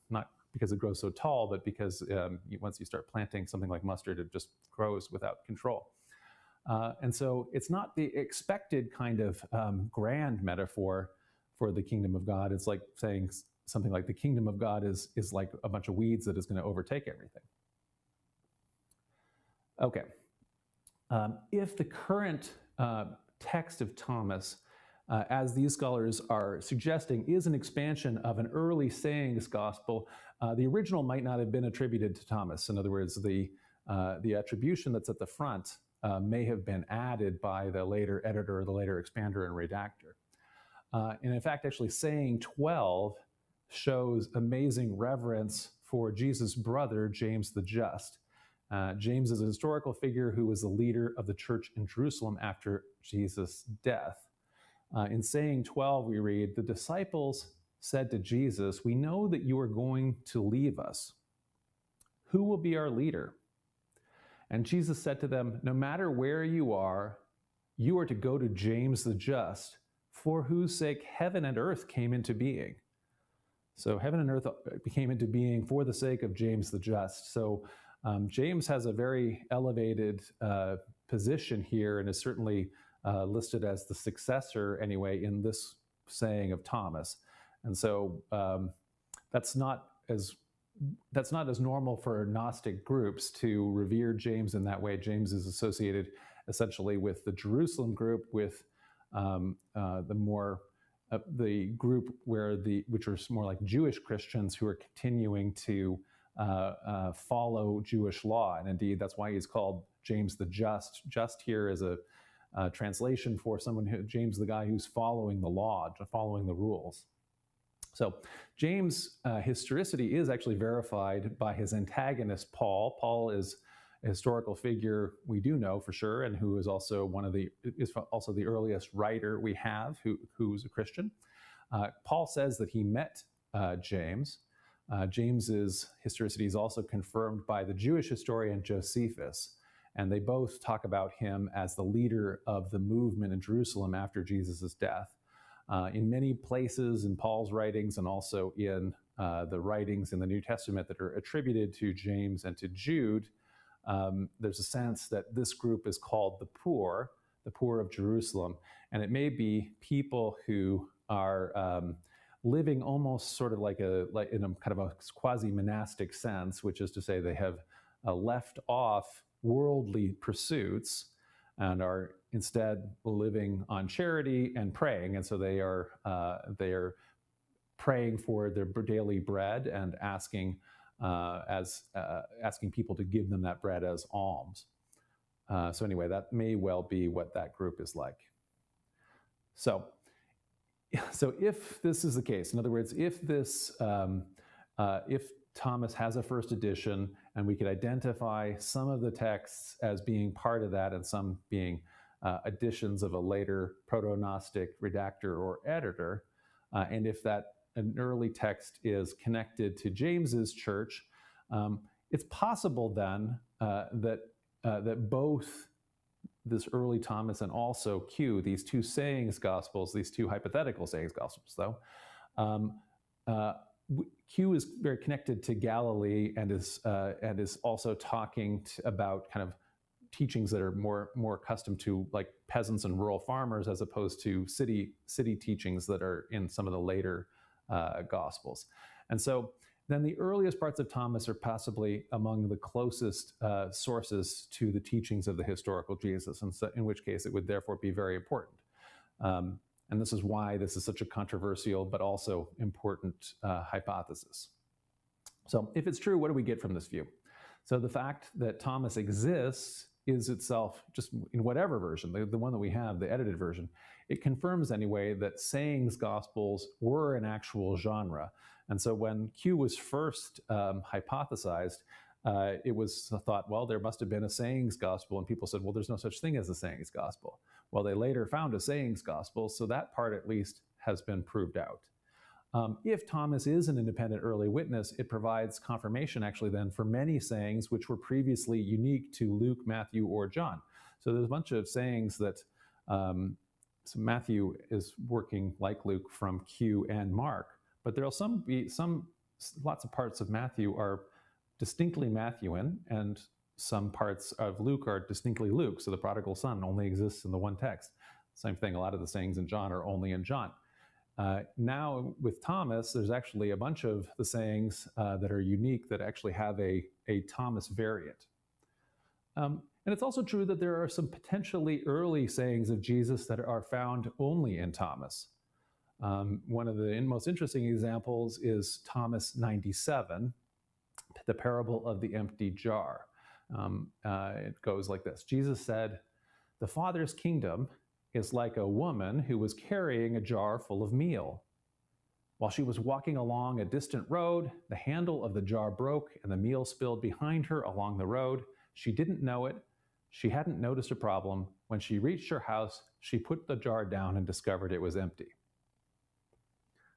because it grows so tall, but because once you start planting something like mustard, it just grows without control. And so it's not the expected kind of grand metaphor for the kingdom of God. It's like saying something like the kingdom of God is like a bunch of weeds that is going to overtake everything. Okay. If the current text of Thomas, as these scholars are suggesting, is an expansion of an early sayings gospel, the original might not have been attributed to Thomas. In other words, the attribution that's at the front may have been added by the later editor, the later expander and redactor. And in fact, actually saying 12 shows amazing reverence for Jesus' brother, James the Just. James is a historical figure who was the leader of the church in Jerusalem after Jesus' death. In saying 12, we read, "The disciples said to Jesus, 'We know that you are going to leave us. Who will be our leader?' And Jesus said to them, 'No matter where you are to go to James the Just, for whose sake heaven and earth came into being.'" So heaven and earth came into being for the sake of James the Just. So James has a very elevated position here and is certainly listed as the successor, anyway, in this saying of Thomas. And so that's not as normal for Gnostic groups to revere James in that way. James is associated essentially with the Jerusalem group, with the group which are more like Jewish Christians who are continuing to follow Jewish law. And indeed, that's why he's called James the Just. Just here is a translation for James, the guy who's following the law, following the rules. So James' historicity is actually verified by his antagonist, Paul. Paul is a historical figure we do know for sure, and who is also also the earliest writer we have who's a Christian. Paul says that he met James. James's historicity is also confirmed by the Jewish historian Josephus, and they both talk about him as the leader of the movement in Jerusalem after Jesus' death. In many places in Paul's writings and also in the writings in the New Testament that are attributed to James and to Jude, there's a sense that this group is called the poor of Jerusalem. And it may be people who are living almost sort of like in a kind of a quasi-monastic sense, which is to say they have left off worldly pursuits and are instead living on charity and praying. And so they are praying for their daily bread and asking people to give them that bread as alms. So anyway, that may well be what that group is like. So if this is the case, in other words, if Thomas has a first edition and we could identify some of the texts as being part of that and some being additions of a later proto-Gnostic redactor or editor, and if that an early text is connected to James's church, it's possible then that both this early Thomas and also Q, these two sayings gospels, these two hypothetical sayings gospels, though, Q is very connected to Galilee and is also talking about kind of teachings that are more accustomed to like peasants and rural farmers as opposed to city teachings that are in some of the later Gospels. And so then the earliest parts of Thomas are possibly among the closest sources to the teachings of the historical Jesus, and so in which case it would therefore be very important. And this is why this is such a controversial but also important hypothesis. So if it's true, what do we get from this view? So the fact that Thomas exists is itself, just in whatever version, the one that we have, the edited version, it confirms anyway that sayings gospels were an actual genre. And so when Q was first hypothesized, it was thought, well, there must have been a sayings gospel. And people said, well, there's no such thing as a sayings gospel. Well, they later found a sayings gospel, so that part at least has been proved out. If Thomas is an independent early witness, it provides confirmation actually then for many sayings which were previously unique to Luke, Matthew, or John. So there's a bunch of sayings that so Matthew is working like Luke from Q and Mark, but there'll be lots of parts of Matthew are distinctly Matthewan, and some parts of Luke are distinctly Luke. So the prodigal son only exists in the one text. Same thing, a lot of the sayings in John are only in John. Now with Thomas, there's actually a bunch of the sayings that are unique that actually have a Thomas variant. And it's also true that there are some potentially early sayings of Jesus that are found only in Thomas. One of the most interesting examples is Thomas 97, the parable of the empty jar. It goes like this. Jesus said, "The Father's kingdom is like a woman who was carrying a jar full of meal. While she was walking along a distant road, the handle of the jar broke and the meal spilled behind her along the road. She didn't know it. She hadn't noticed a problem. When she reached her house, she put the jar down and discovered it was empty."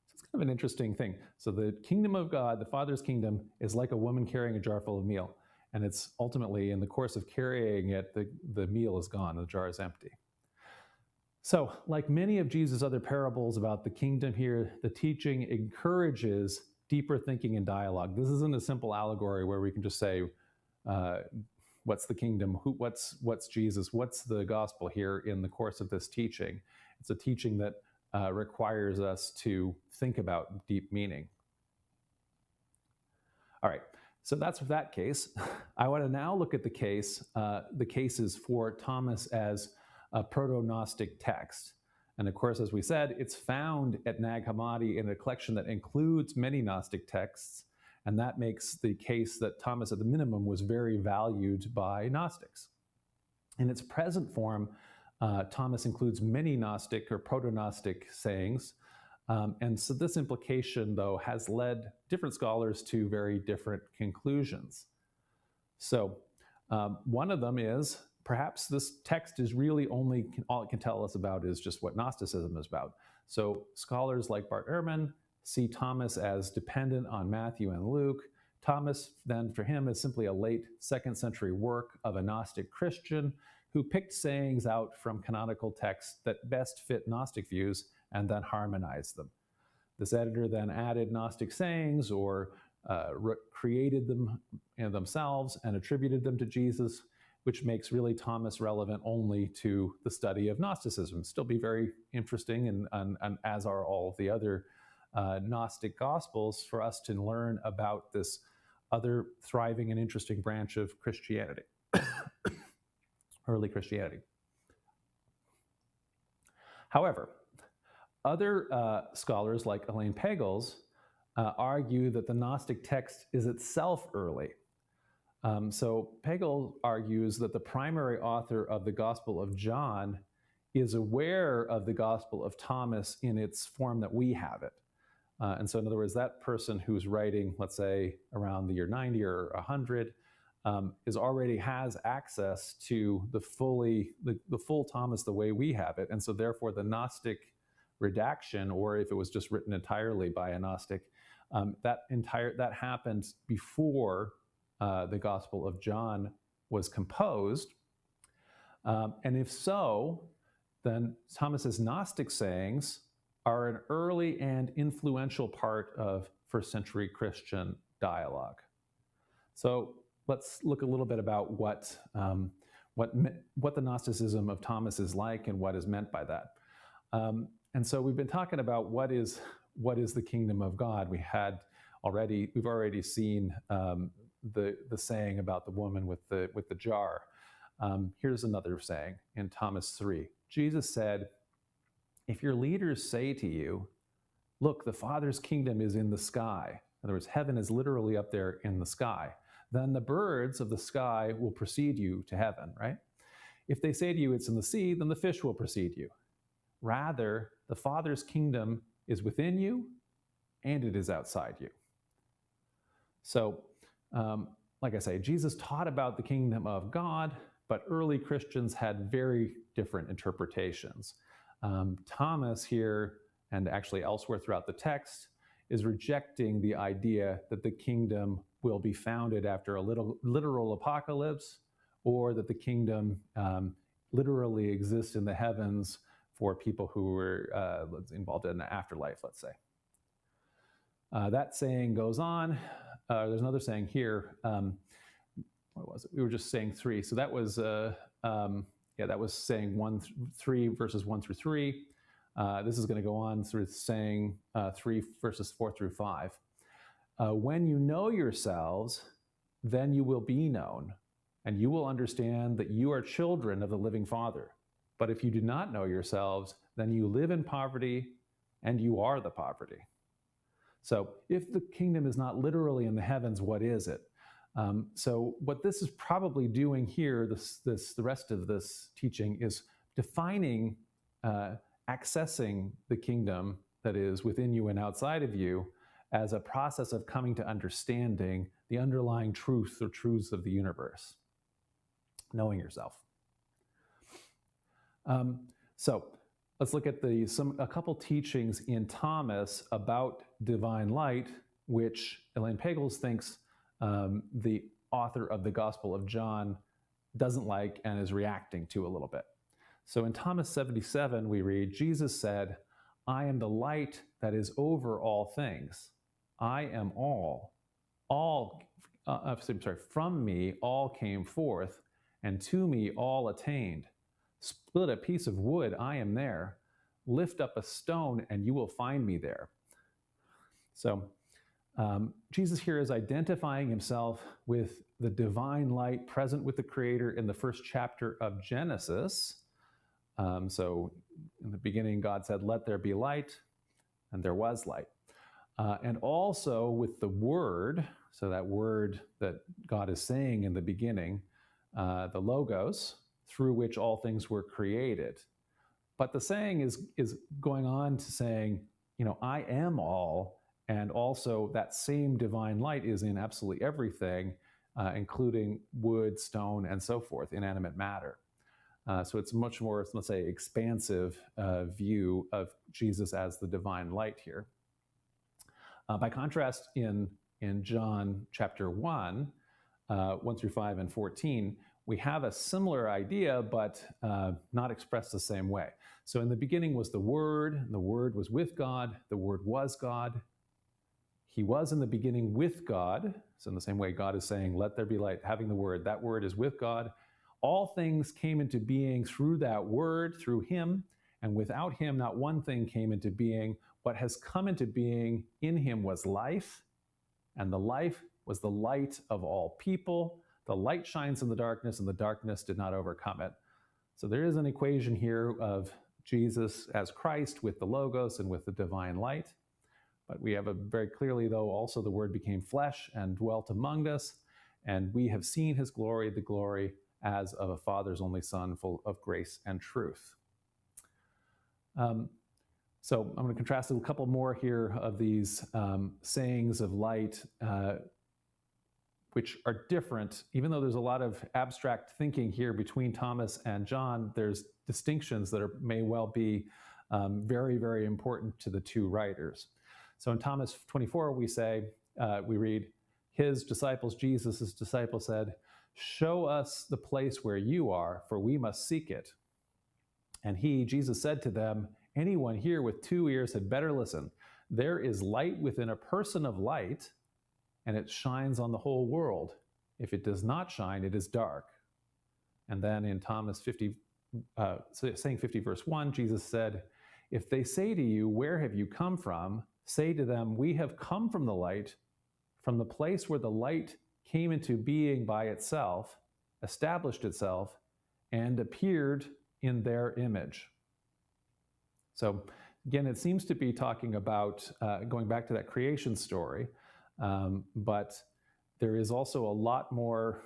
So it's kind of an interesting thing. So the kingdom of God, the Father's kingdom, is like a woman carrying a jar full of meal. And it's ultimately, in the course of carrying it, the meal is gone, the jar is empty. So, like many of Jesus' other parables about the kingdom here, the teaching encourages deeper thinking and dialogue. This isn't a simple allegory where we can just say, what's the kingdom? What's Jesus? What's the gospel here in the course of this teaching? It's a teaching that requires us to think about deep meaning. All right, so that's that case. I want to now look at the cases for Thomas as a proto-Gnostic text. And of course, as we said, it's found at Nag Hammadi in a collection that includes many Gnostic texts, and that makes the case that Thomas, at the minimum, was very valued by Gnostics. In its present form, Thomas includes many Gnostic or proto-Gnostic sayings, and so this implication, though, has led different scholars to very different conclusions. So one of them is, perhaps this text is really all it can tell us about is just what Gnosticism is about. So scholars like Bart Ehrman see Thomas as dependent on Matthew and Luke. Thomas, then, for him, is simply a late 2nd century work of a Gnostic Christian who picked sayings out from canonical texts that best fit Gnostic views and then harmonized them. This editor then added Gnostic sayings or created them themselves and attributed them to Jesus, which makes really Thomas relevant only to the study of Gnosticism. Still be very interesting, and as are all of the other Gnostic Gospels, for us to learn about this other thriving and interesting branch of Christianity, early Christianity. However, other scholars like Elaine Pagels argue that the Gnostic text is itself early. So Pagel argues that the primary author of the Gospel of John is aware of the Gospel of Thomas in its form that we have it. And so in other words, that person who's writing, let's say, around the year 90 or 100, already has access to the full Thomas the way we have it. And so therefore the Gnostic redaction, or if it was just written entirely by a Gnostic, that happened before the Gospel of John was composed. And if so, then Thomas's Gnostic sayings are an early and influential part of 1st century Christian dialogue. So let's look a little bit about what the Gnosticism of Thomas is like and what is meant by that. And so we've been talking about what is the kingdom of God. We've already seen the saying about the woman with the jar. Here's another saying in Thomas 3. Jesus said, If your leaders say to you, look, the Father's kingdom is in the sky, in other words, heaven is literally up there in the sky, then the birds of the sky will precede you to heaven, right? If they say to you it's in the sea, then the fish will precede you. Rather, the Father's kingdom is within you and it is outside you. So, like I say, Jesus taught about the kingdom of God, but early Christians had very different interpretations. Thomas here, and actually elsewhere throughout the text, is rejecting the idea that the kingdom will be founded after a literal apocalypse, or that the kingdom literally exists in the heavens for people who were involved in the afterlife, let's say. That saying goes on. There's another saying here. What was it? We were just saying 3. So that was, that was saying 3 verses 1 through 3. This is going to go on through saying 3 verses 4 through 5. When you know yourselves, then you will be known, and you will understand that you are children of the living Father. But if you do not know yourselves, then you live in poverty, and you are the poverty. So if the kingdom is not literally in the heavens, what is it? So what this is probably doing here, the rest of this teaching, is defining, accessing the kingdom that is within you and outside of you as a process of coming to understanding the underlying truth or truths of the universe, knowing yourself. So let's look at a couple teachings in Thomas about divine light, which Elaine Pagels thinks the author of the Gospel of John doesn't like and is reacting to a little bit. So in Thomas 77, we read, Jesus said, I am the light that is over all things. I am from me all came forth, and to me all attained. Split a piece of wood, I am there. Lift up a stone, and you will find me there. So Jesus here is identifying himself with the divine light present with the Creator in the first chapter of Genesis. So in the beginning, God said, let there be light, and there was light. And also with the Word, so that word that God is saying in the beginning, the Logos, through which all things were created. But the saying is going on to saying, I am all, and also that same divine light is in absolutely everything, including wood, stone, and so forth, inanimate matter. So it's much more, let's say, expansive view of Jesus as the divine light here. By contrast, in John chapter 1, 1 through 5 and 14, we have a similar idea, but not expressed the same way. So in the beginning was the Word, and the Word was with God, the Word was God. He was in the beginning with God. So in the same way God is saying, let there be light, having the Word, that Word is with God. All things came into being through that Word, through him, and without him not one thing came into being. What has come into being in him was life, and the life was the light of all people. The light shines in the darkness, and the darkness did not overcome it. So there is an equation here of Jesus as Christ with the Logos and with the divine light. But we have very clearly, though, also the Word became flesh and dwelt among us, and we have seen his glory, the glory as of a Father's only Son, full of grace and truth. So I'm going to contrast a couple more here of these sayings of light, which are different. Even though there's a lot of abstract thinking here between Thomas and John, there's distinctions that may well be very, very important to the two writers. So in Thomas 24, we read, his disciples, Jesus' disciples said, show us the place where you are, for we must seek it. And Jesus said to them, anyone here with 2 ears had better listen. There is light within a person of light, and it shines on the whole world. If it does not shine, it is dark. And then in Thomas 50, saying 50 verse 1, Jesus said, if they say to you, where have you come from? Say to them, we have come from the light, from the place where the light came into being by itself, established itself, and appeared in their image. So again, it seems to be talking about going back to that creation story, but there is also a lot more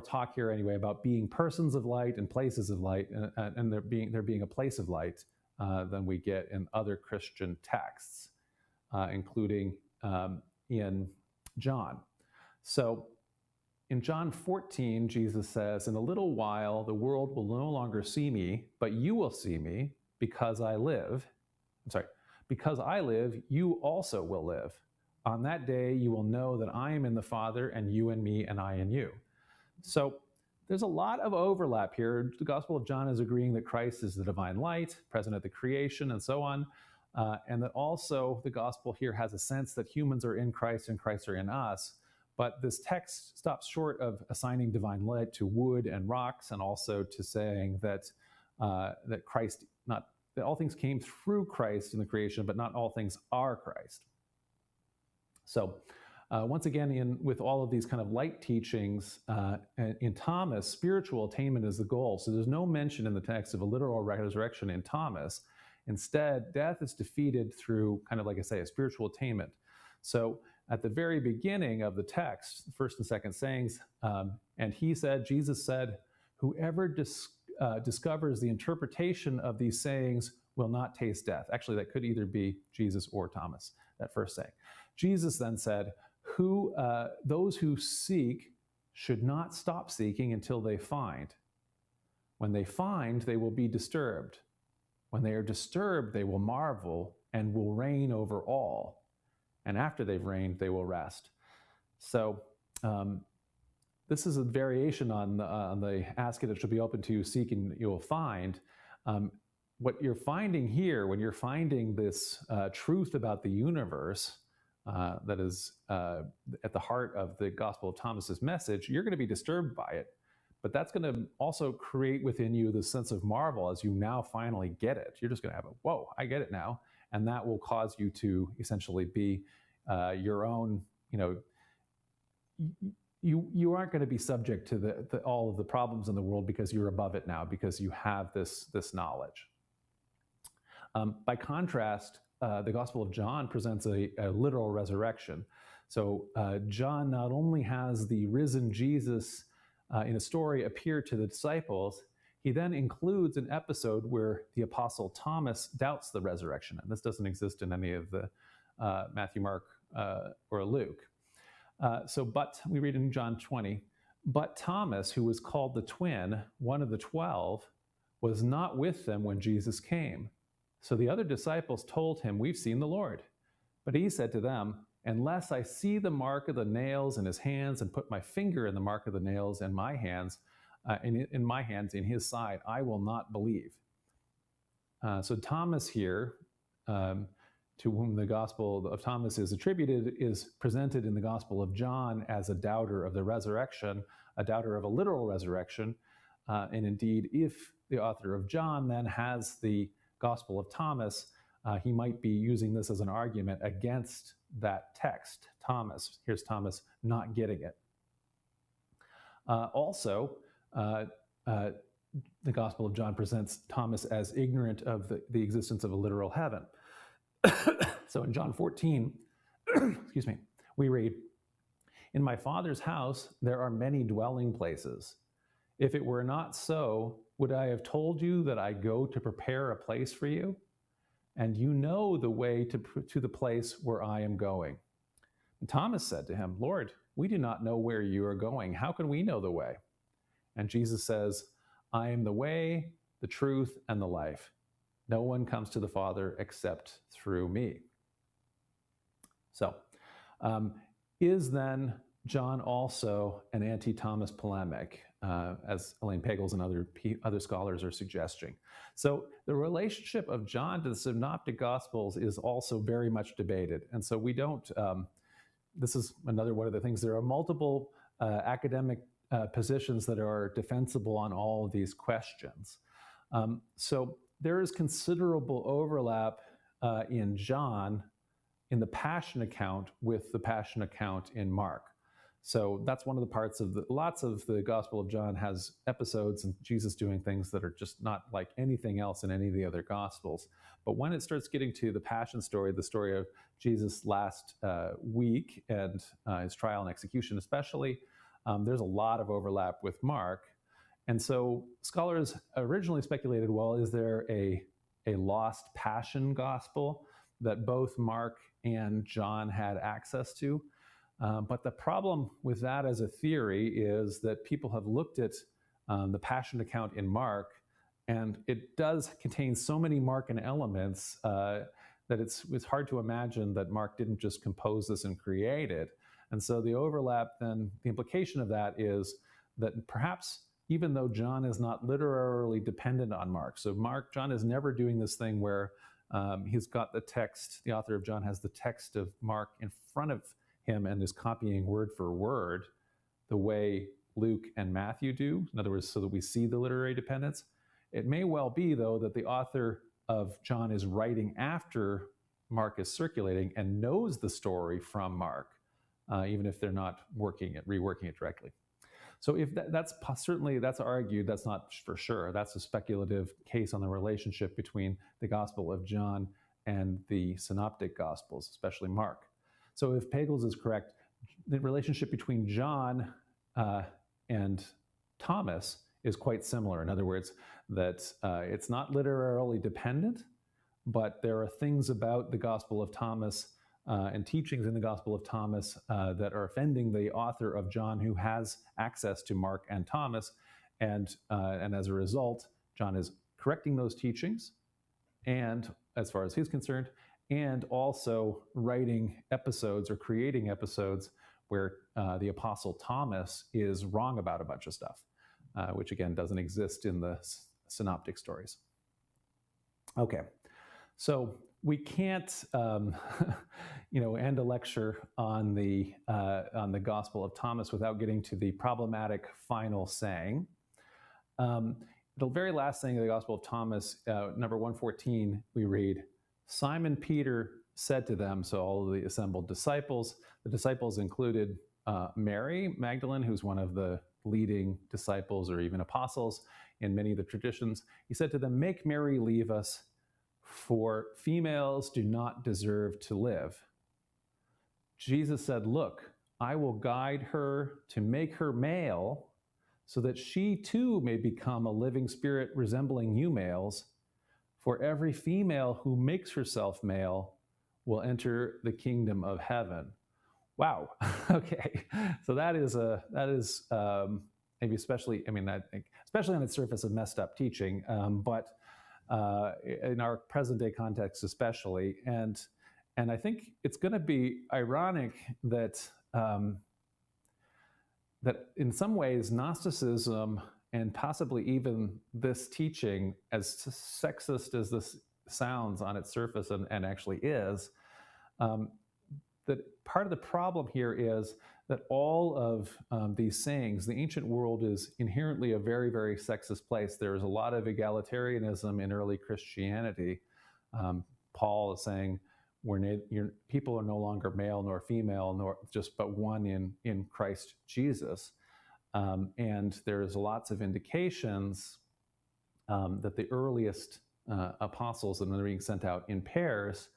talk here anyway about being persons of light and places of light, and there being a place of light than we get in other Christian texts, including in John. So in John 14, Jesus says, "In a little while, the world will no longer see me, but you will see me because I live. Because I live, you also will live. On that day, you will know that I am in the Father, and you in me, and I in you." So there's a lot of overlap here. The Gospel of John is agreeing that Christ is the divine light, present at the creation, and so on. And that also the Gospel here has a sense that humans are in Christ and Christ are in us. But this text stops short of assigning divine light to wood and rocks, and also to saying that that all things came through Christ in the creation, but not all things are Christ. So once again, with all of these kind of light teachings, in Thomas, spiritual attainment is the goal. So there's no mention in the text of a literal resurrection in Thomas. Instead, death is defeated through, kind of like I say, a spiritual attainment. So at the very beginning of the text, the first and second sayings, and Jesus said, "Whoever discovers the interpretation of these sayings will not taste death." Actually, that could either be Jesus or Thomas, that first saying. Jesus then said, "Those who seek should not stop seeking until they find. When they find, they will be disturbed. When they are disturbed, they will marvel and will reign over all. And after they've reigned, they will rest." So this is a variation on the "ask and it shall be open to you, seek and you will find." What you're finding here, when you're finding this truth about the universe that is at the heart of the Gospel of Thomas's message, you're going to be disturbed by it. But that's going to also create within you this sense of marvel as you now finally get it. You're just going to have a, whoa, I get it now. And that will cause you to essentially be your own, you aren't going to be subject to all of the problems in the world because you're above it now, because you have this knowledge. By contrast, the Gospel of John presents a literal resurrection. So John not only has the risen Jesus in a story appear to the disciples, he then includes an episode where the Apostle Thomas doubts the resurrection. And this doesn't exist in any of the Matthew, Mark, or Luke. But we read in John 20, "But Thomas, who was called the twin, one of the 12, was not with them when Jesus came. So the other disciples told him, 'We've seen the Lord.' But he said to them, 'Unless I see the mark of the nails in his hands and put my finger in the mark of the nails in my hands, in his side, I will not believe.'" So Thomas here, to whom the Gospel of Thomas is attributed, is presented in the Gospel of John as a doubter of the resurrection, a doubter of a literal resurrection. And indeed, if the author of John then has the Gospel of Thomas, he might be using this as an argument against that text. Here's Thomas not getting it. Also, the Gospel of John presents Thomas as ignorant of the existence of a literal heaven. So in John 14, we read, "In my Father's house there are many dwelling places. If it were not so, would I have told you that I go to prepare a place for you? And you know the way to the place where I am going." And Thomas said to him, "Lord, we do not know where you are going. How can we know the way?" And Jesus says, "I am the way, the truth, and the life. No one comes to the Father except through me." So, is then John also an anti-Thomas polemic, as Elaine Pagels and other scholars are suggesting? So the relationship of John to the Synoptic Gospels is also very much debated. And so we don't, this is another one of the things, there are multiple academic positions that are defensible on all of these questions. So there is considerable overlap in John in the Passion account with the Passion account in Mark. So that's one of the parts of lots of the Gospel of John has episodes and Jesus doing things that are just not like anything else in any of the other Gospels. But when it starts getting to the Passion story, the story of Jesus' last week and his trial and execution especially, there's a lot of overlap with Mark. And so scholars originally speculated, well, is there a lost Passion Gospel that both Mark and John had access to? But the problem with that as a theory is that people have looked at the Passion account in Mark, and it does contain so many Markan elements that it's hard to imagine that Mark didn't just compose this and create it. And so the overlap, then, the implication of that is that perhaps even though John is not literally dependent on Mark, so John is never doing this thing where he's got the text, the author of John has the text of Mark in front of him and is copying word for word the way Luke and Matthew do, in other words, so that we see the literary dependence. It may well be, though, that the author of John is writing after Mark is circulating and knows the story from Mark, even if they're not reworking it directly. So if that's argued, that's not for sure. That's a speculative case on the relationship between the Gospel of John and the Synoptic Gospels, especially Mark. So if Pagels is correct, the relationship between John and Thomas is quite similar. In other words, that it's not literarily dependent, but there are things about the Gospel of Thomas and teachings in the Gospel of Thomas that are offending the author of John, who has access to Mark and Thomas, and as a result, John is correcting those teachings, and as far as he's concerned, and also writing episodes or creating episodes where the Apostle Thomas is wrong about a bunch of stuff, which again doesn't exist in the synoptic stories. Okay, so we can't, end a lecture on the Gospel of Thomas without getting to the problematic final saying. The very last saying of the Gospel of Thomas, number 114, we read, Simon Peter said to them, so all of the assembled disciples, the disciples included Mary Magdalene, who's one of the leading disciples or even apostles in many of the traditions. He said to them, make Mary leave us, for females do not deserve to live. Jesus said, look, I will guide her to make her male, so that she too may become a living spirit resembling you males. For every female who makes herself male will enter the kingdom of heaven. Wow. Okay. So that is maybe especially, I think, especially on its surface, a messed up teaching, but in our present day context, especially, and I think it's going to be ironic that that in some ways Gnosticism and possibly even this teaching, as sexist as this sounds on its surface and actually is, that part of the problem here is that all of these sayings, the ancient world is inherently a very, very sexist place. There's a lot of egalitarianism in early Christianity. Paul is saying, people are no longer male nor female, nor just but one in Christ Jesus. And there's lots of indications that the earliest apostles, and they're being sent out in pairs,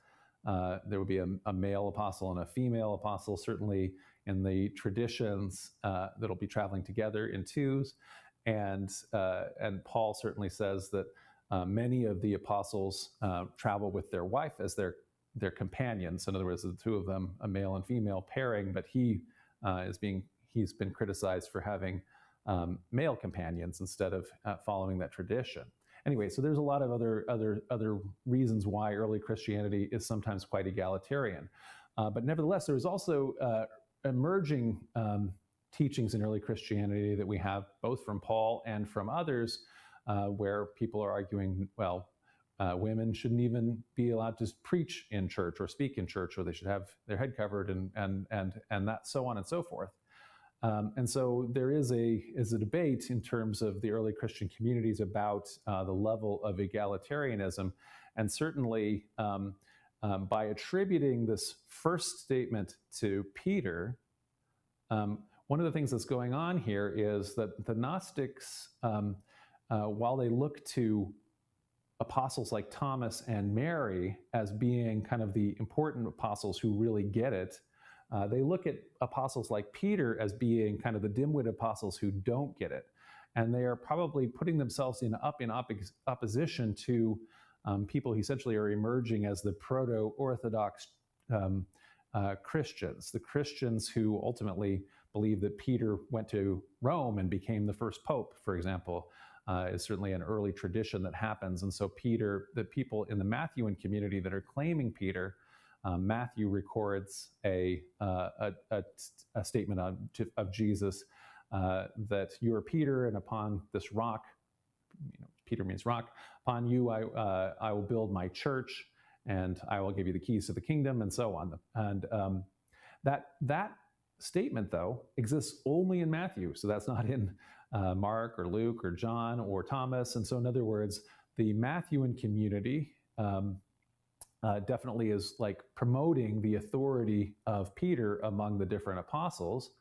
there would be a male apostle and a female apostle, certainly in the traditions that'll be traveling together in twos. And Paul certainly says that many of the apostles travel with their wife as their companions. In other words, the two of them, a male and female pairing, but he's been criticized for having male companions instead of following that tradition. Anyway, so there's a lot of other reasons why early Christianity is sometimes quite egalitarian. But nevertheless, there's also emerging teachings in early Christianity that we have both from Paul and from others, where people are arguing, well, women shouldn't even be allowed to preach in church or speak in church, or they should have their head covered, and that, so on and so forth. And so there is a debate in terms of the early Christian communities about the level of egalitarianism, and certainly by attributing this first statement to Peter, one of the things that's going on here is that the Gnostics, while they look to apostles like Thomas and Mary as being kind of the important apostles who really get it, they look at apostles like Peter as being kind of the dimwit apostles who don't get it. And they are probably putting themselves in opposition to people who essentially are emerging as the proto-Orthodox Christians, the Christians who ultimately believe that Peter went to Rome and became the first pope, for example, is certainly an early tradition that happens. And so Peter, the people in the Matthewan community that are claiming Peter, Matthew records a statement of Jesus that you are Peter, and upon this rock, Peter means rock, upon you I will build my church, and I will give you the keys to the kingdom, and so on. And that statement, though, exists only in Matthew. So that's not in Mark or Luke or John or Thomas. And so in other words, the Matthewan community definitely is like promoting the authority of Peter among the different apostles.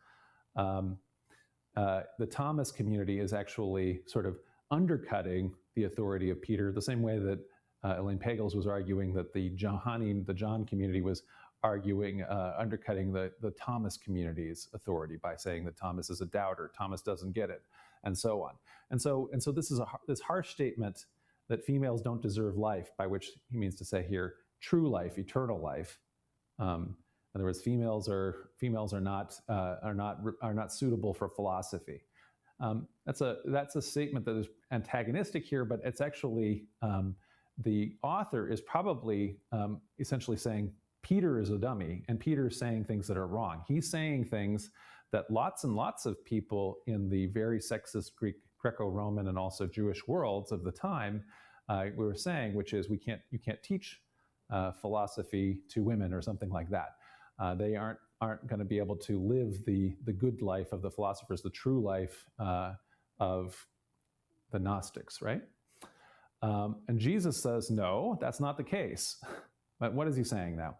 The Thomas community is actually sort of undercutting the authority of Peter, the same way that Elaine Pagels was arguing that the John community was arguing, undercutting the Thomas community's authority by saying that Thomas is a doubter, Thomas doesn't get it, and so on. And so this is this harsh statement that females don't deserve life, by which he means to say here true life, eternal life. In other words, females are not suitable for philosophy. That's a statement that is antagonistic here, but it's actually the author is probably essentially saying Peter is a dummy, and Peter's saying things that are wrong. He's saying things that lots and lots of people in the very sexist Greco-Roman and also Jewish worlds of the time were saying, which is you can't teach philosophy to women or something like that. They aren't going to be able to live the good life of the philosophers, the true life of the Gnostics, right? And Jesus says, no, that's not the case. But what is he saying now?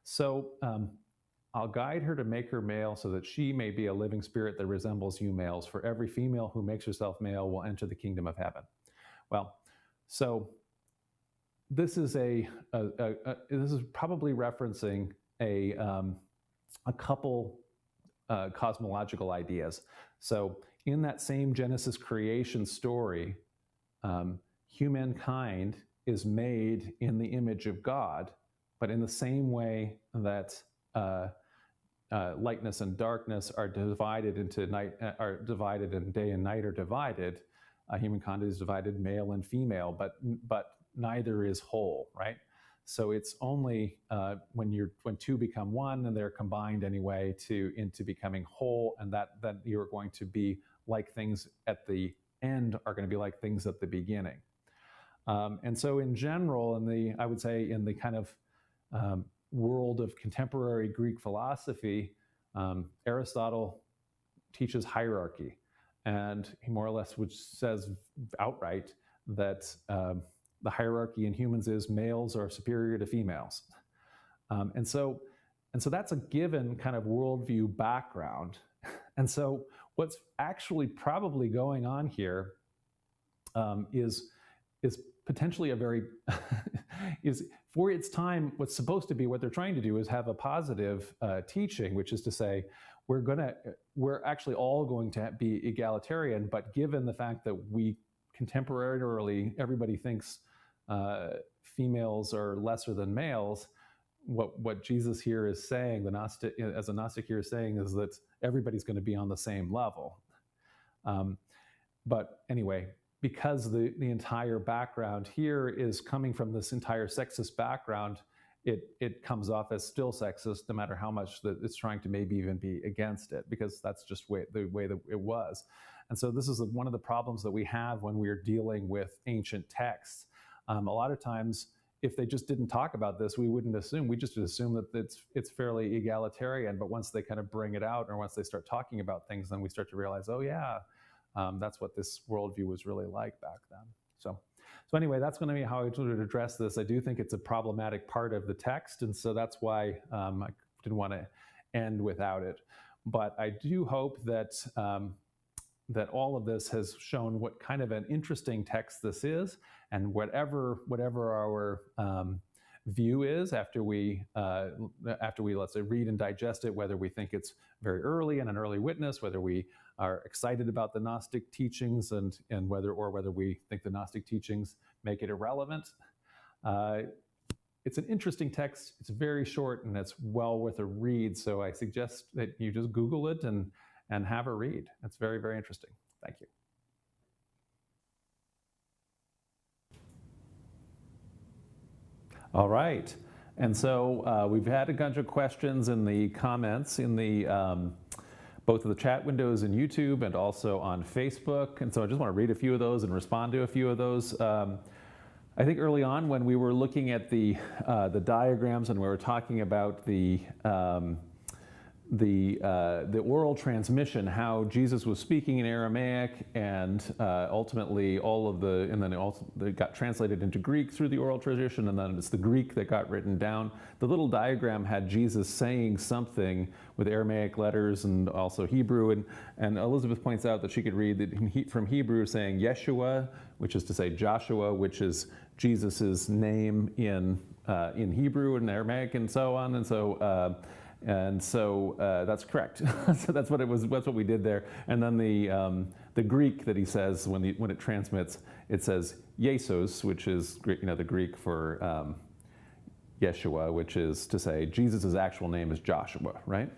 So I'll guide her to make her male so that she may be a living spirit that resembles you males. For every female who makes herself male will enter the kingdom of heaven. Well, so this is this is probably referencing a couple cosmological ideas. So in that same Genesis creation story, humankind is made in the image of God, but in the same way that lightness and darkness are divided into night, are divided, and day and night are divided, humankind is divided male and female, but neither is whole, right? So it's only when two become one and they're combined anyway into becoming whole, and that you're going to be like things at the end are going to be like things at the beginning. And so in general, I would say in the kind of world of contemporary Greek philosophy, Aristotle teaches hierarchy, and he more or less says outright that the hierarchy in humans is males are superior to females. And so that's a given kind of worldview background. And so what's actually probably going on here is potentially a very, is for its time, what's supposed to be, what they're trying to do is have a positive teaching, which is to say, we're actually all going to be egalitarian, but given the fact that contemporarily, everybody thinks females are lesser than males, what Jesus here is saying, as a Gnostic here is saying, is that everybody's going to be on the same level. But anyway, because the entire background here is coming from this entire sexist background, it comes off as still sexist, no matter how much that it's trying to maybe even be against it, because that's just the way that it was. And so this is one of the problems that we have when we're dealing with ancient texts. A lot of times, if they just didn't talk about this, we wouldn't assume. We just assume that it's fairly egalitarian. But once they kind of bring it out, or once they start talking about things, then we start to realize, oh yeah, that's what this worldview was really like back then. So anyway, that's going to be how I would address this. I do think it's a problematic part of the text, and so that's why I didn't want to end without it. but I do hope that that all of this has shown what kind of an interesting text this is, and whatever our view is after we let's say read and digest it, whether we think it's very early and an early witness, whether we are excited about the Gnostic teachings, and whether we think the Gnostic teachings make it irrelevant. It's an interesting text. It's very short and it's well worth a read. So I suggest that you just Google it and have a read. It's very, very interesting. Thank you. All right. And so we've had a bunch of questions in the comments in the both of the chat windows in YouTube and also on Facebook. And so I just want to read a few of those and respond to a few of those. I think early on when we were looking at the diagrams and we were talking about the oral transmission, how Jesus was speaking in Aramaic, and ultimately and then it got translated into Greek through the oral tradition, and then it's the Greek that got written down. The little diagram had Jesus saying something with Aramaic letters and also Hebrew, and Elizabeth points out that she could read that from Hebrew saying Yeshua, which is to say Joshua, which is Jesus's name in Hebrew and Aramaic and so on, and so that's correct. So that's what it was. That's what we did there. And then the Greek that he says when it transmits, it says Yesos, which is the Greek for Yeshua, which is to say Jesus' actual name is Joshua, right?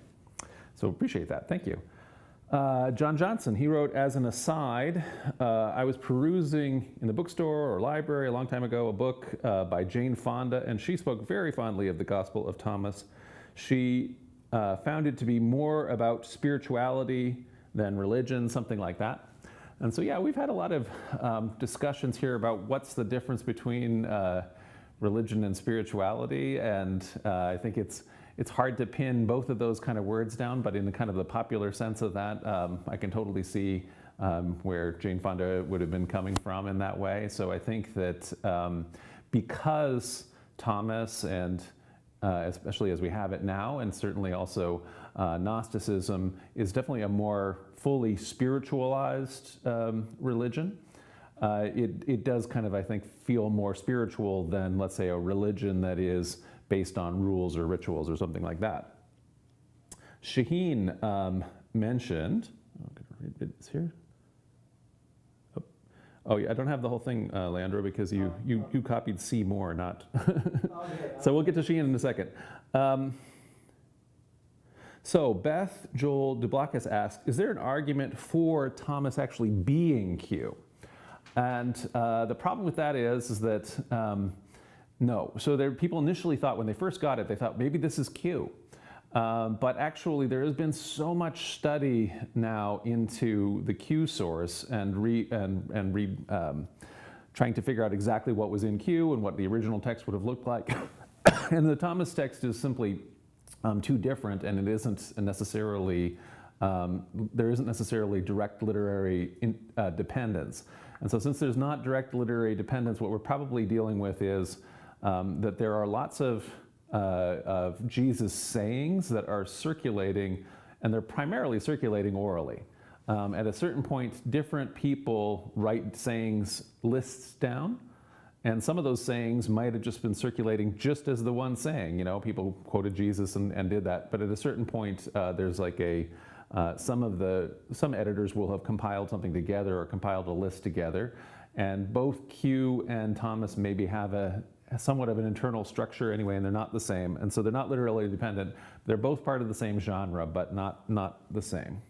So appreciate that. Thank you. John Johnson, he wrote, as an aside, I was perusing in the bookstore or library a long time ago a book by Jane Fonda, and she spoke very fondly of the Gospel of Thomas. She found it to be more about spirituality than religion, something like that. And so, yeah, we've had a lot of discussions here about what's the difference between religion and spirituality, and I think it's hard to pin both of those kind of words down, but in the kind of the popular sense of that, I can totally see where Jane Fonda would have been coming from in that way. So I think that because Thomas and especially as we have it now, and certainly also Gnosticism is definitely a more fully spiritualized religion. It does kind of, I think, feel more spiritual than, let's say, a religion that is based on rules or rituals or something like that. Shaheen mentioned, I'm going to read this here. Oh, yeah, I don't have the whole thing, Leandro, because you copied C more, not. So we'll get to Shaheen in a second. So Beth Joel Dublakis asked, is there an argument for Thomas actually being Q? And the problem with that is that no. So people initially thought, when they first got it, they thought maybe this is Q. But actually there has been so much study now into the Q source and trying to figure out exactly what was in Q and what the original text would have looked like. And the Thomas text is simply too different, and it isn't necessarily, there isn't necessarily direct literary dependence. And so since there's not direct literary dependence, what we're probably dealing with is that there are lots of Jesus sayings that are circulating, and they're primarily circulating orally. At a certain point, different people write sayings lists down, and some of those sayings might have just been circulating just as the one saying. People quoted Jesus and did that, but at a certain point, there's like some editors will have compiled something together or compiled a list together, and both Q and Thomas maybe have somewhat of an internal structure anyway, and they're not the same, and so they're not literally dependent. They're both part of the same genre, but not the same.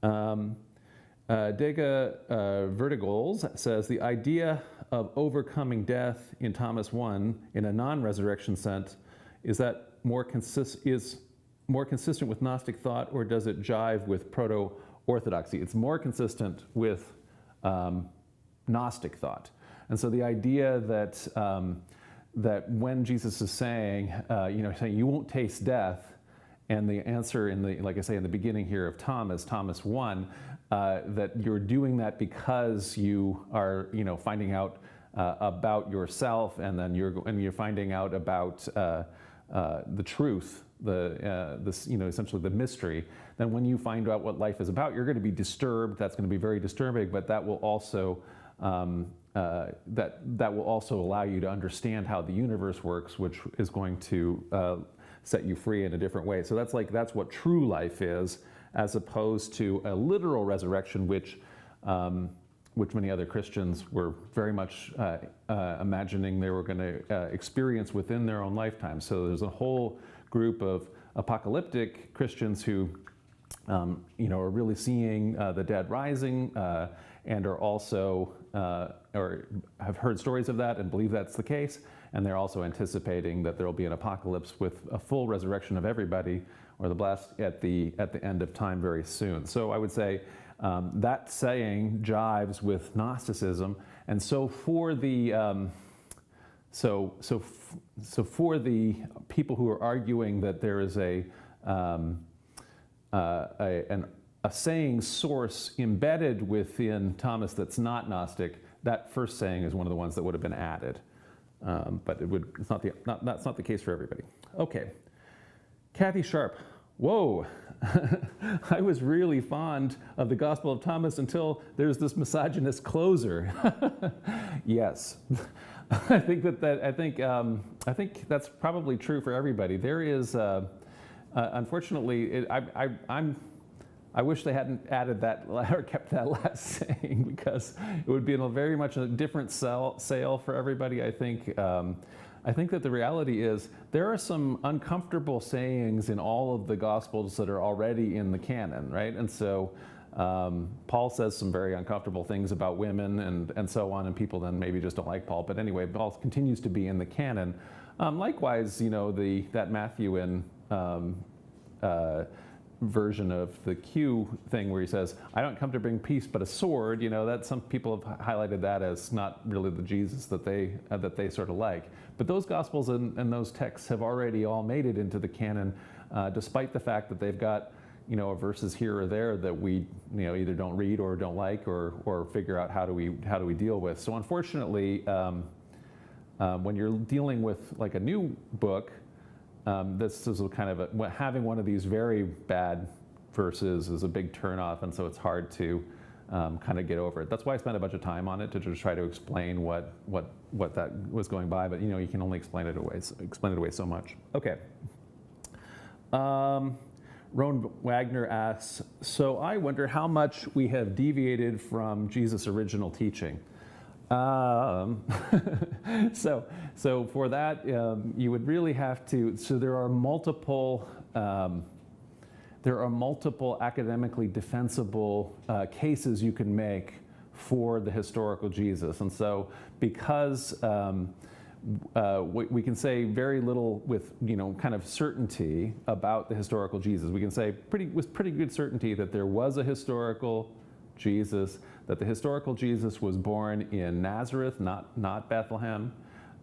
Dega Vertigols says, the idea of overcoming death in Thomas 1 in a non-resurrection sense, is that more consistent with Gnostic thought, or does it jive with proto-orthodoxy? It's more consistent with Gnostic thought. And so the idea that that when Jesus is saying, saying you won't taste death, and the answer like I say in the beginning here of Thomas 1, that you're doing that because you are, finding out about yourself, and then you're finding out about the truth this, essentially the mystery, then when you find out what life is about, you're going to be disturbed. That's going to be very disturbing, but that will also that will also allow you to understand how the universe works, which is going to set you free in a different way. So that's what true life is, as opposed to a literal resurrection, which many other Christians were very much imagining they were going to experience within their own lifetime. So there's a whole group of apocalyptic Christians who, are really seeing the dead rising and are also, or have heard stories of that and believe that's the case. And they're also anticipating that there will be an apocalypse with a full resurrection of everybody, or the blessed, at the end of time very soon. So I would say that saying jives with Gnosticism, and so for the for the people who are arguing that there is a saying source embedded within Thomas that's not Gnostic, that first saying is one of the ones that would have been added, but that's not the case for everybody. Okay, Kathy Sharp. Whoa, I was really fond of the Gospel of Thomas until there's this misogynist closer. Yes, I think that's probably true for everybody. There is, unfortunately, I wish they hadn't added that or kept that last saying, because it would be very much a different sale for everybody. I think that the reality is there are some uncomfortable sayings in all of the Gospels that are already in the canon, right? And so Paul says some very uncomfortable things about women and so on, and people then maybe just don't like Paul. But anyway, Paul continues to be in the canon. Likewise, that Matthew and version of the Q thing where he says, "I don't come to bring peace but a sword," that some people have highlighted that as not really the Jesus that they sort of like. But those Gospels and those texts have already all made it into the canon, despite the fact that they've got verses here or there that we either don't read or don't like or figure out how do we deal with. So unfortunately, when you're dealing with like a new book, this is kind of having one of these very bad verses is a big turnoff, and so it's hard to kind of get over it. That's why I spent a bunch of time on it, to just try to explain what that was going by. But you can only explain it away so much. Okay. Roan Wagner asks, so I wonder how much we have deviated from Jesus' original teaching. So for that, you would really have to. So there are multiple academically defensible cases you can make for the historical Jesus, and so because we can say very little with kind of certainty about the historical Jesus. We can say with pretty good certainty that there was a historical Jesus, that the historical Jesus was born in Nazareth, not Bethlehem,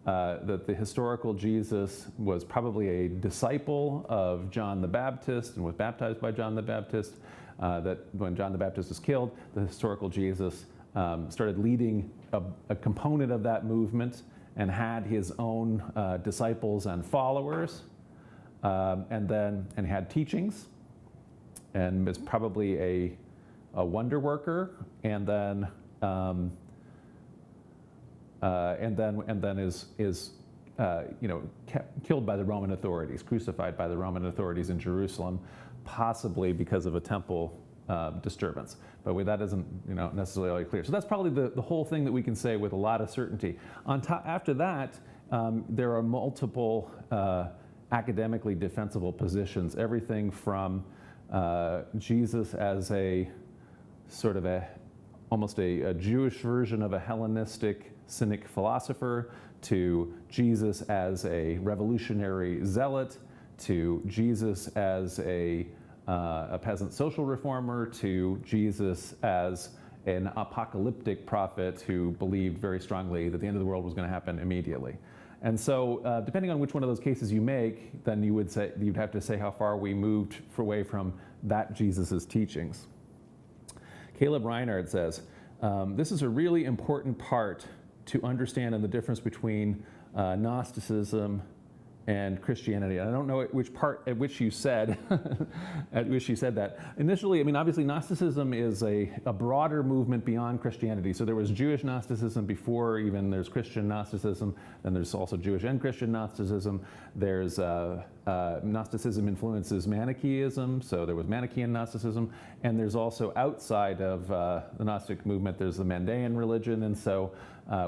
that the historical Jesus was probably a disciple of John the Baptist and was baptized by John the Baptist, that when John the Baptist was killed, the historical Jesus started leading a component of that movement and had his own disciples and followers, and had teachings, and was probably a wonder worker, and then is killed by the Roman authorities, crucified by the Roman authorities in Jerusalem, possibly because of a temple disturbance. But that isn't necessarily clear. So that's probably the whole thing that we can say with a lot of certainty. After that, there are multiple academically defensible positions. Everything from Jesus as a sort of almost a Jewish version of a Hellenistic cynic philosopher, to Jesus as a revolutionary zealot, to Jesus as a peasant social reformer, to Jesus as an apocalyptic prophet who believed very strongly that the end of the world was going to happen immediately. And so depending on which one of those cases you make, then you'd have to say how far we moved away from that Jesus's teachings. Caleb Reinhardt says, this is a really important part to understand in the difference between Gnosticism and Christianity. I don't know at which you said that. Initially, I mean, obviously Gnosticism is a broader movement beyond Christianity. So there was Jewish Gnosticism before even there's Christian Gnosticism, then there's also Jewish and Christian Gnosticism. There's Gnosticism influences Manichaeism, so there was Manichaean Gnosticism, and there's also outside of the Gnostic movement, there's the Mandaean religion, and so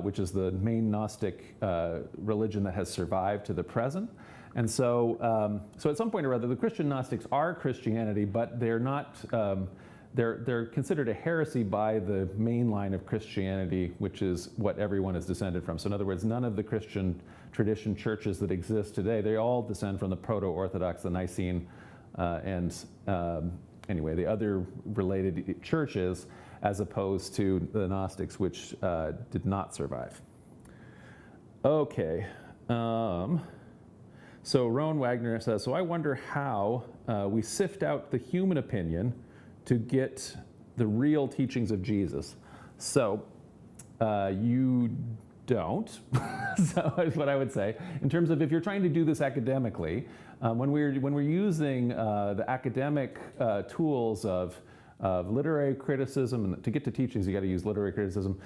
which is the main Gnostic religion that has survived to the present. And so, so at some point or other, the Christian Gnostics are Christianity, but they're not. They're considered a heresy by the main line of Christianity, which is what everyone is descended from. So in other words, none of the Christian tradition churches that exist today, they all descend from the Proto-Orthodox, the Nicene, and anyway, the other related churches, as opposed to the Gnostics, which did not survive. Okay. So Rowan Wagner says, so I wonder how we sift out the human opinion to get the real teachings of Jesus. So you don't, so is what I would say. In terms of if you're trying to do this academically, when we're using the academic tools of literary criticism, and to get to teachings you got to use literary criticism,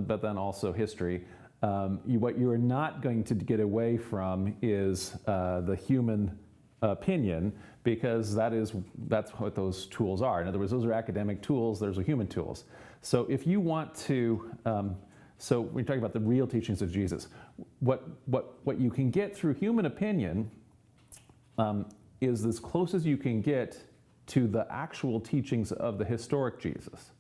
but then also history. What you are not going to get away from is the human opinion, because that's what those tools are. In other words, those are academic tools, those are human tools. So if you want to, so we're talking about the real teachings of Jesus. What you can get through human opinion is as close as you can get to the actual teachings of the historic Jesus.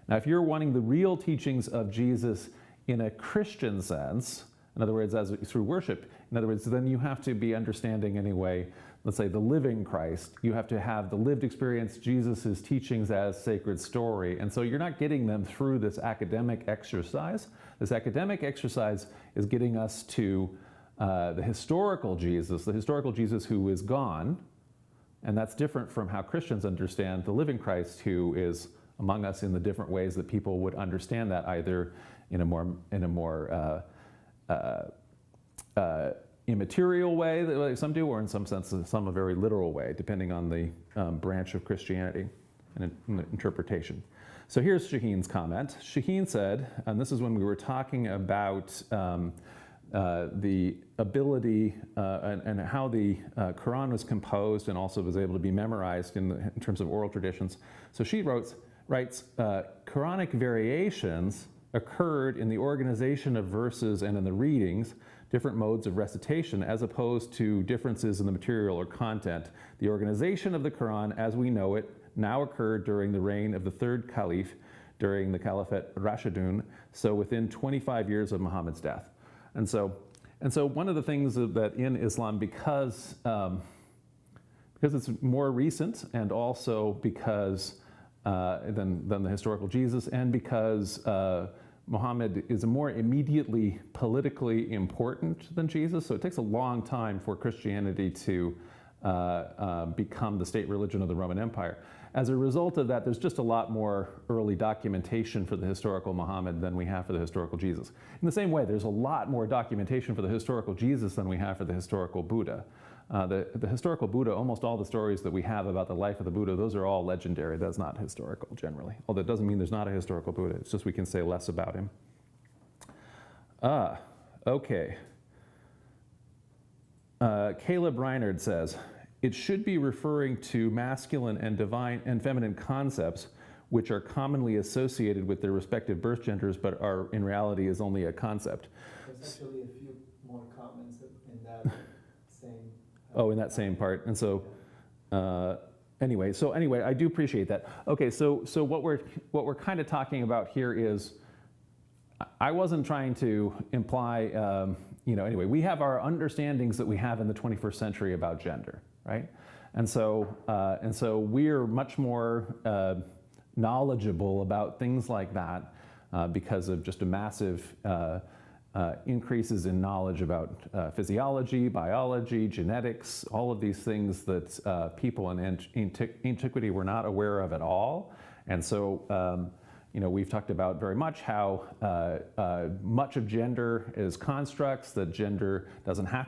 Now, if you're wanting the real teachings of Jesus in a Christian sense, in other words, through worship, in other words, then you have to be understanding anyway, let's say the living Christ. You have to have the lived experience, Jesus' teachings as sacred story. And so you're not getting them through this academic exercise. This academic exercise is getting us to the historical Jesus who is gone. And that's different from how Christians understand the living Christ, who is among us in the different ways that people would understand that, either in a more immaterial way, that some do, or in some sense, a very literal way, depending on the branch of Christianity and interpretation. So here's Shaheen's comment. Shaheen said, and this is when we were talking about the ability and how the Quran was composed and also was able to be memorized in terms of oral traditions. So she writes, Quranic variations occurred in the organization of verses and in the readings, different modes of recitation, as opposed to differences in the material or content. The organization of the Quran, as we know it, now occurred during the reign of the third caliph, during the Caliphate Rashidun, so within 25 years of Muhammad's death. And so one of the things that in Islam, because it's more recent, and also because than the historical Jesus, and because Muhammad is more immediately politically important than Jesus, so it takes a long time for Christianity to become the state religion of the Roman Empire. As a result of that, there's just a lot more early documentation for the historical Muhammad than we have for the historical Jesus. In the same way, there's a lot more documentation for the historical Jesus than we have for the historical Buddha. The historical Buddha, almost all the stories that we have about the life of the Buddha, those are all legendary. That's not historical generally. Although it doesn't mean there's not a historical Buddha. It's just we can say less about him. Okay. Caleb Reinard says, it should be referring to masculine and divine and feminine concepts which are commonly associated with their respective birth genders, but are in reality is only a concept. There's actually a few more comments in that same. In that same part. And so, anyway, I do appreciate that. Okay, so what we're kind of talking about here is, I wasn't trying to imply, anyway, we have our understandings that we have in the 21st century about gender, right? And so we're much more knowledgeable about things like that because of just a massive increases in knowledge about physiology, biology, genetics, all of these things that people in antiquity were not aware of at all. And so, we've talked about very much how much of gender is constructs, that gender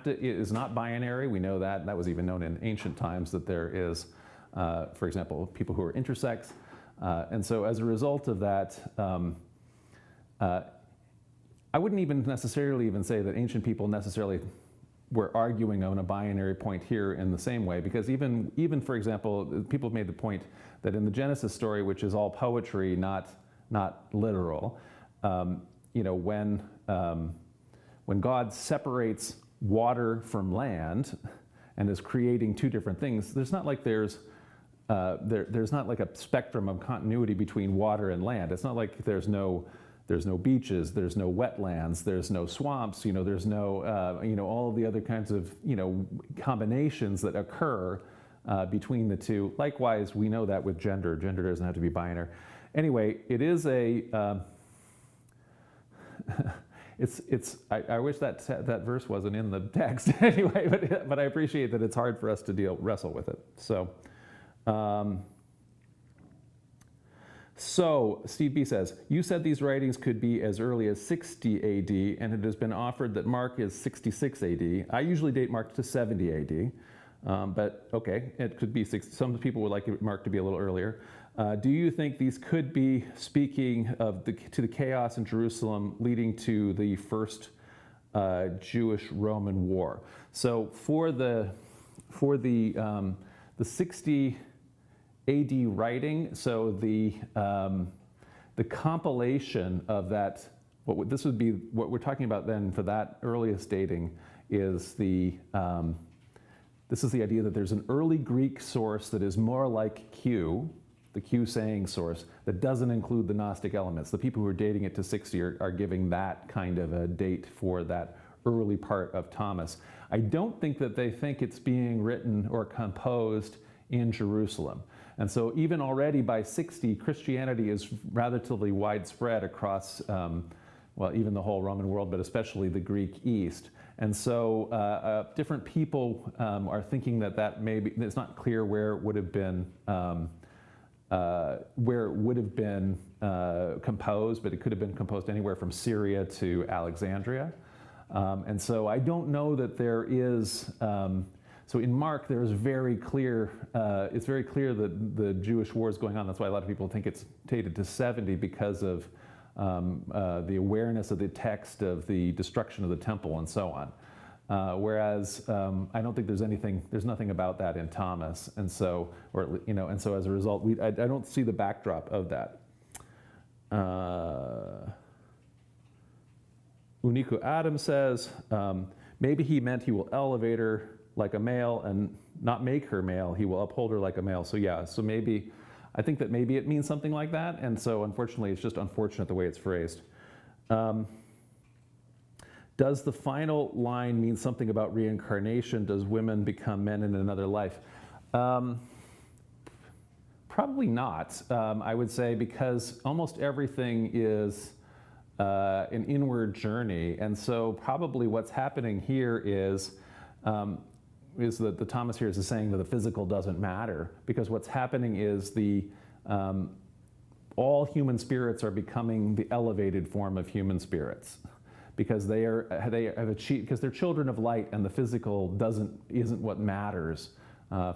is not binary. We know that. That was even known in ancient times, that there is, for example, people who are intersex. And so as a result of that, I wouldn't even necessarily even say that ancient people necessarily were arguing on a binary point here in the same way, because even for example, people have made the point that in the Genesis story, which is all poetry, not literal, when God separates water from land and is creating two different things, there's not like there's not like a spectrum of continuity between water and land. It's not like there's no beaches, there's no wetlands, there's no swamps, there's no, all of the other kinds of, combinations that occur between the two. Likewise, we know that with gender. Gender doesn't have to be binary. Anyway, it is I wish that verse wasn't in the text anyway, but I appreciate that it's hard for us to wrestle with it. So Steve B says, you said these writings could be as early as 60 AD, and it has been offered that Mark is 66 AD. I usually date Mark to 70 AD, but okay, it could be 60. Some people would like Mark to be a little earlier. Do you think these could be speaking of to the chaos in Jerusalem leading to the first Jewish-Roman war? So for the 60 AD writing, so the compilation of that, this would be what we're talking about then for that earliest dating is this is the idea that there's an early Greek source that is more like Q, the Q saying source, that doesn't include the Gnostic elements. The people who are dating it to 60 are giving that kind of a date for that early part of Thomas. I don't think that they think it's being written or composed in Jerusalem. And so even already by 60, Christianity is relatively widespread across, even the whole Roman world, but especially the Greek East. And so different people are thinking that maybe, it's not clear where it would have been, composed, but it could have been composed anywhere from Syria to Alexandria. And so I don't know that there is, so in Mark, there's very clear, it's very clear that the Jewish war is going on. That's why a lot of people think it's dated to 70 because of the awareness of the text of the destruction of the temple and so on. Whereas I don't think there's nothing about that in Thomas. And so, and so as a result, I don't see the backdrop of that. Unico Adam says, maybe he meant he will elevate her like a male and not make her male. He will uphold her like a male. So yeah, so maybe, I think that maybe it means something like that. And so unfortunately, it's just unfortunate the way it's phrased. Does the final line mean something about reincarnation? Does women become men in another life? Probably not, I would say, because almost everything is an inward journey. And so probably what's happening here is that the Thomas here is saying that the physical doesn't matter, because what's happening is all human spirits are becoming the elevated form of human spirits, because they have achieved, because they're children of light, and the physical isn't what matters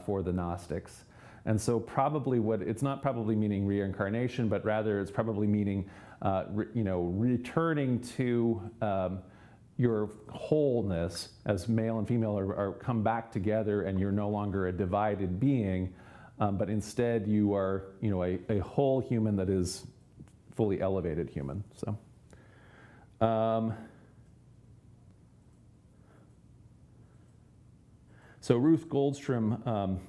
for the Gnostics. And so probably it's not probably meaning reincarnation, but rather it's probably meaning returning to your wholeness as male and female are come back together, and you're no longer a divided being, but instead you are a whole human that is fully elevated human. So Ruth Goldstrom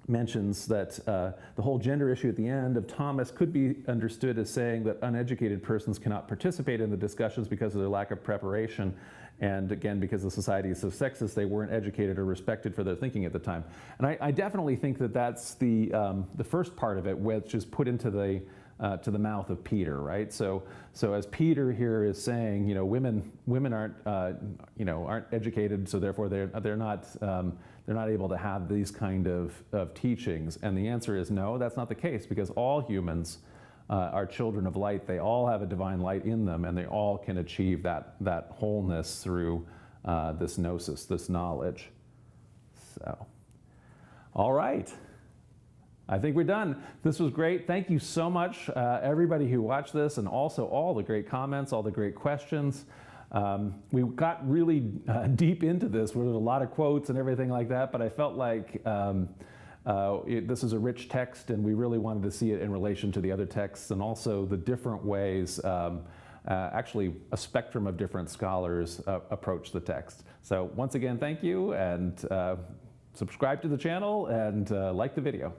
mentions that the whole gender issue at the end of Thomas could be understood as saying that uneducated persons cannot participate in the discussions because of their lack of preparation, and again, because the society is so sexist, they weren't educated or respected for their thinking at the time. And I definitely think that that's the first part of it, which is put into the mouth of Peter, right? So as Peter here is saying, women aren't educated, so therefore they're not able to have these kind of teachings. And the answer is no, that's not the case, because all humans are children of light. They all have a divine light in them, and they all can achieve that wholeness through this gnosis, this knowledge. So, all right. I think we're done. This was great. Thank you so much, everybody who watched this, and also all the great comments, all the great questions. We got really deep into this. There was a lot of quotes and everything like that, but I felt like this is a rich text, and we really wanted to see it in relation to the other texts, and also the different ways, actually a spectrum of different scholars approach the text. So once again, thank you, and subscribe to the channel and like the video.